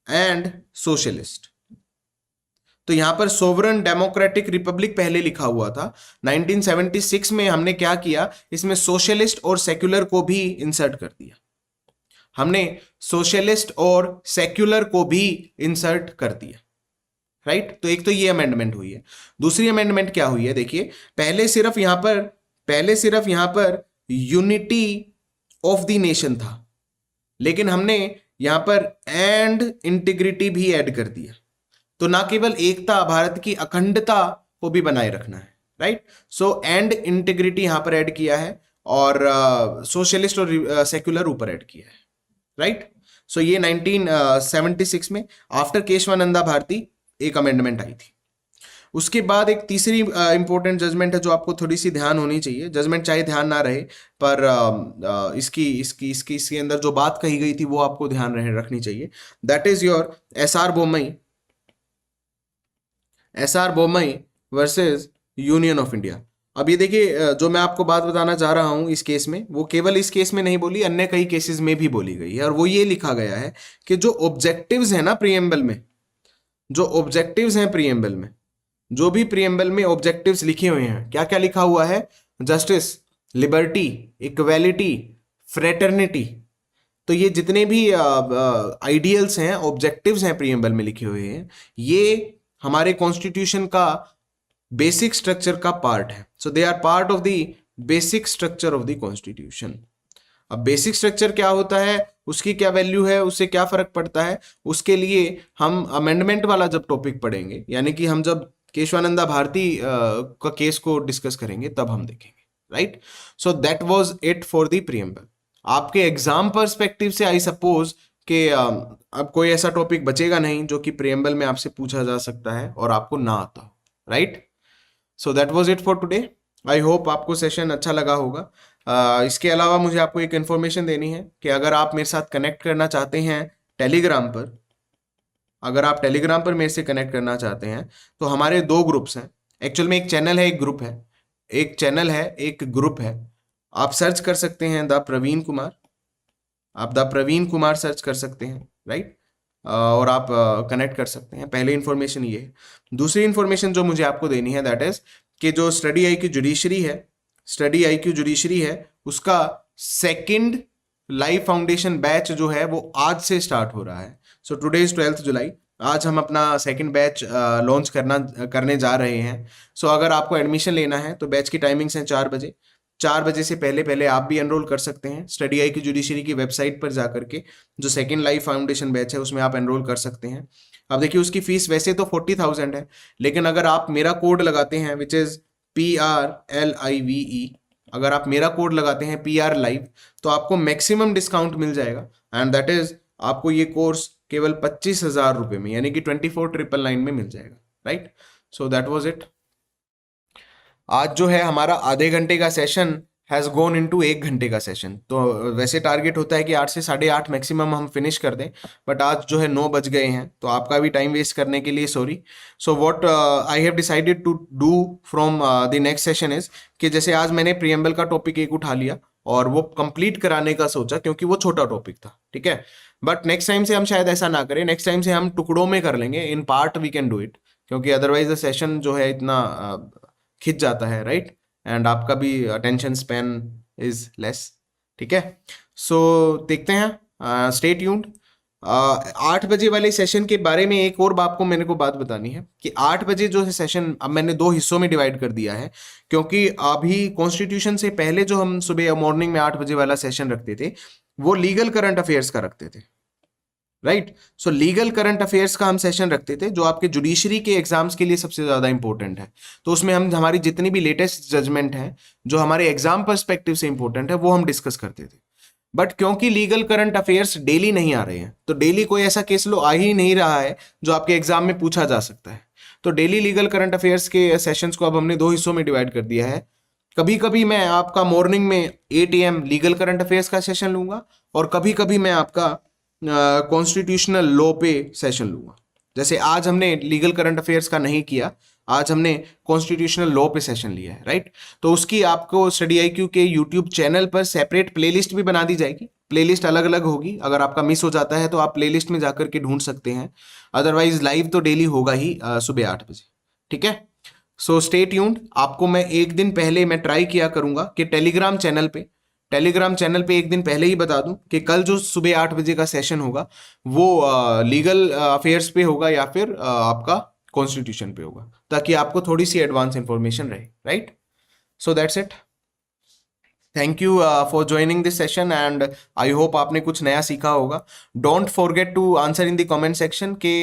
Speaker 2: एंड सोशलिस्ट। तो यहां पर सोवरन डेमोक्रेटिक रिपब्लिक पहले लिखा हुआ था, 1976 में हमने क्या किया, इसमें सोशलिस्ट और सेक्युलर को भी इंसर्ट कर दिया, हमने सोशलिस्ट और सेक्युलर को भी इंसर्ट कर दिया, राइट। तो एक तो ये अमेंडमेंट हुई है। दूसरी अमेंडमेंट क्या हुई है, देखिए पहले सिर्फ यहां पर यूनिटी ऑफ द नेशन था, लेकिन हमने यहां पर एंड इंटीग्रिटी भी ऐड कर दिया। तो ना केवल एकता, भारत की अखंडता को भी बनाए रखना है, राइट। सो एंड इंटीग्रिटी यहां पर ऐड किया है, और सोशलिस्ट और सेक्युलर ऊपर ऐड किया है, राइट। सो ये 1976 में आफ्टर केशवानंदा भारती एक अमेंडमेंट आई थी। उसके बाद एक तीसरी इंपॉर्टेंट जजमेंट है जो आपको थोड़ी सी ध्यान होनी चाहिए, जजमेंट चाहे ध्यान ना रहे पर इसके अंदर जो बात कही गई थी वो आपको ध्यान रखनी चाहिए। That is your S R Bommai versus union of India. अब ये देखिए, जो मैं आपको बात बताना चाह रहा हूं इस केस में, वो केवल इस केस में नहीं बोली, अन्य कई केसेस में भी बोली गई है। और वो ये लिखा गया है कि जो ऑब्जेक्टिव्स है ना प्रीएम्बल में, जो ऑब्जेक्टिव्स हैं प्रीएम्बल में, जो भी प्रीएम्बल में ऑब्जेक्टिव्स लिखे हुए हैं, क्या क्या लिखा हुआ है? Justice, liberty, equality, fraternity. तो ये जितने भी आइडियल्स हैं, ऑब्जेक्टिव्स हैं प्रीएम्बल में लिखे हुए हैं, ये हमारे कॉन्स्टिट्यूशन का बेसिक स्ट्रक्चर का पार्ट है। So they are part of the basic structure of the constitution. अब बेसिक स्ट्रक्चर क्या होता है, उसकी क्या वैल्यू है, उससे क्या फर्क पड़ता है, उसके लिए हम अमेंडमेंट वाला जब टॉपिक पढ़ेंगे, यानी कि हम जब केशवानंदा भारती का केस को डिस्कस करेंगे तब हम देखेंगे, right. So that was it for the preamble. आपके एग्जाम पर्सपेक्टिव से आई सपोज कि अब कोई ऐसा टॉपिक बचेगा नहीं जो कि प्रीएम्बल में आपसे पूछा जा सकता है और आपको ना आता हो, right. So that was it for today. I hope आपको सेशन अच्छा लगा होगा। इसके अलावा मुझे आपको एक इन्फॉर्मेशन देनी है कि अगर आप मेरे साथ कनेक्ट करना चाहते हैं टेलीग्राम पर, अगर आप टेलीग्राम पर मेरे से कनेक्ट करना चाहते हैं तो हमारे दो ग्रुप्स हैं। एक्चुअल में एक चैनल है, एक ग्रुप है, एक चैनल है, एक ग्रुप है। आप सर्च कर सकते हैं द प्रवीण कुमार, आप द प्रवीण कुमार सर्च कर सकते हैं, राइट। और आप कनेक्ट कर सकते हैं। पहले इन्फॉर्मेशन ये है। दूसरी इन्फॉर्मेशन जो मुझे आपको देनी है दैट इज कि जो स्टडी आई क्यू जुडिशरी है, उसका सेकंड लाइव फाउंडेशन बैच जो है वो आज से स्टार्ट हो रहा है। सो टुडे इज 12 जुलाई। आज हम अपना सेकंड बैच लॉन्च करने जा रहे हैं। सो अगर आपको एडमिशन लेना है तो बैच की टाइमिंग्स हैं 4 बजे। 4 बजे से पहले आप भी एनरोल कर सकते हैं स्टडी आई क्यू जुडिशरी की वेबसाइट पर जाकर के। जो सेकंड लाइव फाउंडेशन बैच है उसमें आप एनरोल कर सकते हैं। अब देखिए, उसकी फीस वैसे तो 40,000 है, लेकिन अगर आप मेरा कोड लगाते हैं विच इज PRLIVE, अगर आप मेरा कोड लगाते हैं PR लाइव, तो आपको मैक्सिमम डिस्काउंट मिल जाएगा। एंड दैट इज आपको ये कोर्स केवल 25,000 रुपए में, यानी कि 24,999 में मिल जाएगा, right. So that was it. आज जो है हमारा आधे घंटे का सेशन हैज़ गोन इनटू 1 घंटे का सेशन। तो वैसे टारगेट होता है कि 8 से 8:30 मैक्सिमम हम फिनिश कर दें, बट आज जो है 9 बज गए हैं, तो आपका भी टाइम वेस्ट करने के लिए sorry. So what I have decided to do from the next session is कि जैसे आज मैंने प्रीएम्बल का टॉपिक एक उठा लिया और वो कंप्लीट कराने का सोचा क्योंकि वो छोटा टॉपिक था, ठीक है। बट नेक्स्ट टाइम से हम शायद ऐसा ना करें, नेक्स्ट टाइम से हम टुकड़ों में कर लेंगे, in part we can do it, क्योंकि अदरवाइज द सेशन जो है इतना खिंच जाता है, राइट। एंड आपका भी अटेंशन स्पैन इज लेस, ठीक है। सो देखते हैं, स्टे ट्यून्ड। 8 बजे वाले सेशन के बारे में एक और आपको मेरे को बात बतानी है कि 8 बजे जो है सेशन अब मैंने 2 हिस्सों में डिवाइड कर दिया है, क्योंकि अभी कॉन्स्टिट्यूशन से पहले जो हम सुबह मॉर्निंग में 8 बजे वाला सेशन रखते थे वो लीगल करंट अफेयर्स का रखते थे, राइट। सो लीगल करंट अफेयर्स का हम सेशन रखते थे जो आपके जुडिशरी के एग्जाम्स के लिए सबसे ज्यादा इंपॉर्टेंट है। तो उसमें हम हमारी जितनी भी लेटेस्ट जजमेंट है जो हमारे एग्जाम पर्सपेक्टिव से इंपॉर्टेंट है वो हम डिस्कस करते थे। बट क्योंकि लीगल करंट अफेयर्स डेली नहीं आ रहे हैं, तो डेली कोई ऐसा केस लो आ ही नहीं रहा है जो आपके एग्जाम में पूछा जा सकता है, तो डेली लीगल करंट अफेयर्स के सेशंस को अब हमने 2 हिस्सों में डिवाइड कर दिया है। कभी कभी मैं आपका मॉर्निंग में 8 AM लीगल करंट अफेयर्स का सेशन लूंगा और कभी कभी मैं आपका कॉन्स्टिट्यूशनल लॉ पे सेशन लूंगा। जैसे आज हमने लीगल करंट अफेयर्स का नहीं किया, आज हमने कॉन्स्टिट्यूशनल लॉ पे सेशन लिया है, राइट। तो उसकी आपको स्टडी IQ के यूट्यूब चैनल पर सेपरेट प्लेलिस्ट भी बना दी जाएगी। प्लेलिस्ट अलग अलग होगी, अगर आपका मिस हो जाता है तो आप प्लेलिस्ट में जाकर के ढूंढ सकते हैं। अदरवाइज लाइव तो डेली होगा ही सुबह 8 बजे, ठीक है। So stay tuned. आपको मैं एक दिन पहले मैं ट्राई किया करूंगा कि टेलीग्राम चैनल पे एक दिन पहले ही बता दूं कि कल जो सुबह 8 बजे का सेशन होगा वो लीगल अफेयर्स पे होगा या फिर आपका कॉन्स्टिट्यूशन पे होगा, ताकि आपको थोड़ी सी एडवांस इंफॉर्मेशन रहे, right. So that's it. Thank you for joining this session and I hope आपने कुछ नया सीखा होगा. Don't forget to answer in the comment section के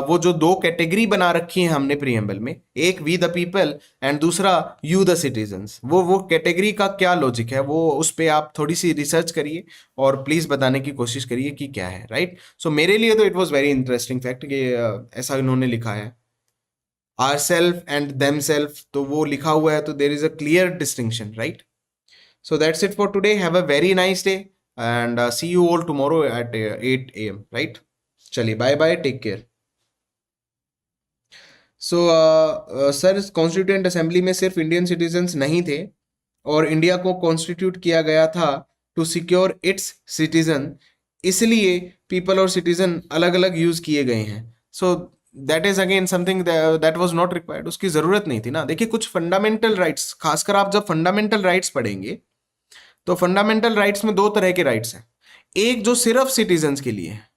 Speaker 2: वो जो दो कैटेगरी बना रखी है हमने प्रीएम्बल में, एक वी द पीपल एंड दूसरा यू द सिटीजन्स, वो कैटेगरी का क्या लॉजिक है, वो उस पर आप थोड़ी सी रिसर्च करिए और प्लीज बताने की कोशिश करिए कि क्या है. राइट. सो मेरे लिए तो it was very interesting fact कि ऐसा इन्होंने लिखा है. Ourselves and themselves, तो वो लिखा हुआ है, तो there is a clear distinction. Right. So that's it for today. Have a very nice day and see you all tomorrow at 8 a.m. Right? चलिए bye bye. Take care. So sir constituent assembly में सिर्फ इंडियन सिटीजन्स नहीं थे और इंडिया को कॉन्स्टिट्यूट किया गया था टू सिक्योर इट्स सिटीजन, इसलिए पीपल और सिटीजन अलग अलग यूज किए गए हैं. So that is again something that was not required. उसकी जरूरत नहीं थी ना. देखिए कुछ फंडामेंटल राइट्स, खासकर आप जब फंडामेंटल राइट्स पढ़ेंगे तो फंडामेंटल राइट्स में दो तरह के राइट्स हैं. एक जो सिर्फ सिटीजन्स के लिए है,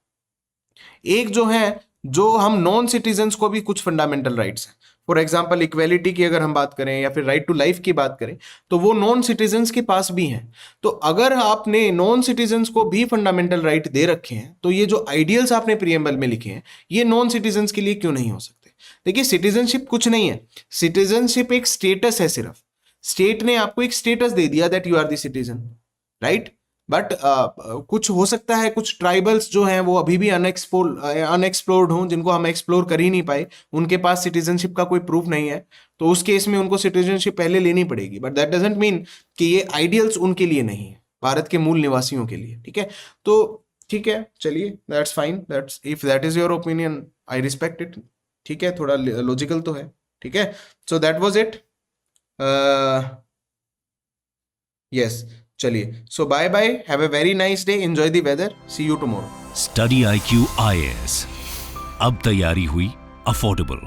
Speaker 2: एक जो है जो हम नॉन सिटीजन्स को भी कुछ फंडामेंटल राइट्स हैं. फॉर एग्जांपल इक्वेलिटी की अगर हम बात करें या फिर राइट टू लाइफ की बात करें तो वो नॉन सिटीजन्स के पास भी हैं. तो अगर आपने नॉन सिटीजन्स को भी फंडामेंटल राइट दे रखे हैं तो ये जो आइडियल्स आपने प्रीएम्बल में लिखे हैं ये नॉन सिटीजन्स के लिए क्यों नहीं हो सकते. देखिए सिटीजनशिप कुछ नहीं है. सिटीजनशिप एक स्टेटस है. सिर्फ स्टेट ने आपको एक स्टेटस दे दिया that you are the citizen. Right. But कुछ हो सकता है कुछ ट्राइबल्स जो हैं वो अभी भी अनएक्सप्लोर्ड हों, जिनको हम एक्सप्लोर कर ही नहीं पाए, उनके पास सिटीजनशिप का कोई प्रूफ नहीं है, तो उस केस में उनको सिटीजनशिप पहले लेनी पड़ेगी. बट दैट डजंट मीन कि ये आइडियल्स उनके लिए नहीं है, भारत के मूल निवासियों के लिए. ठीक है. तो ठीक है, चलिए that's fine. That's if that is your opinion I respect it. ठीक है, थोड़ा लॉजिकल तो है. ठीक है. So that was it. Yes. चलिए. So bye bye. Have a very nice day. Enjoy the weather. See you tomorrow.
Speaker 1: Study IQ IAS, अब तैयारी हुई अफोर्डेबल.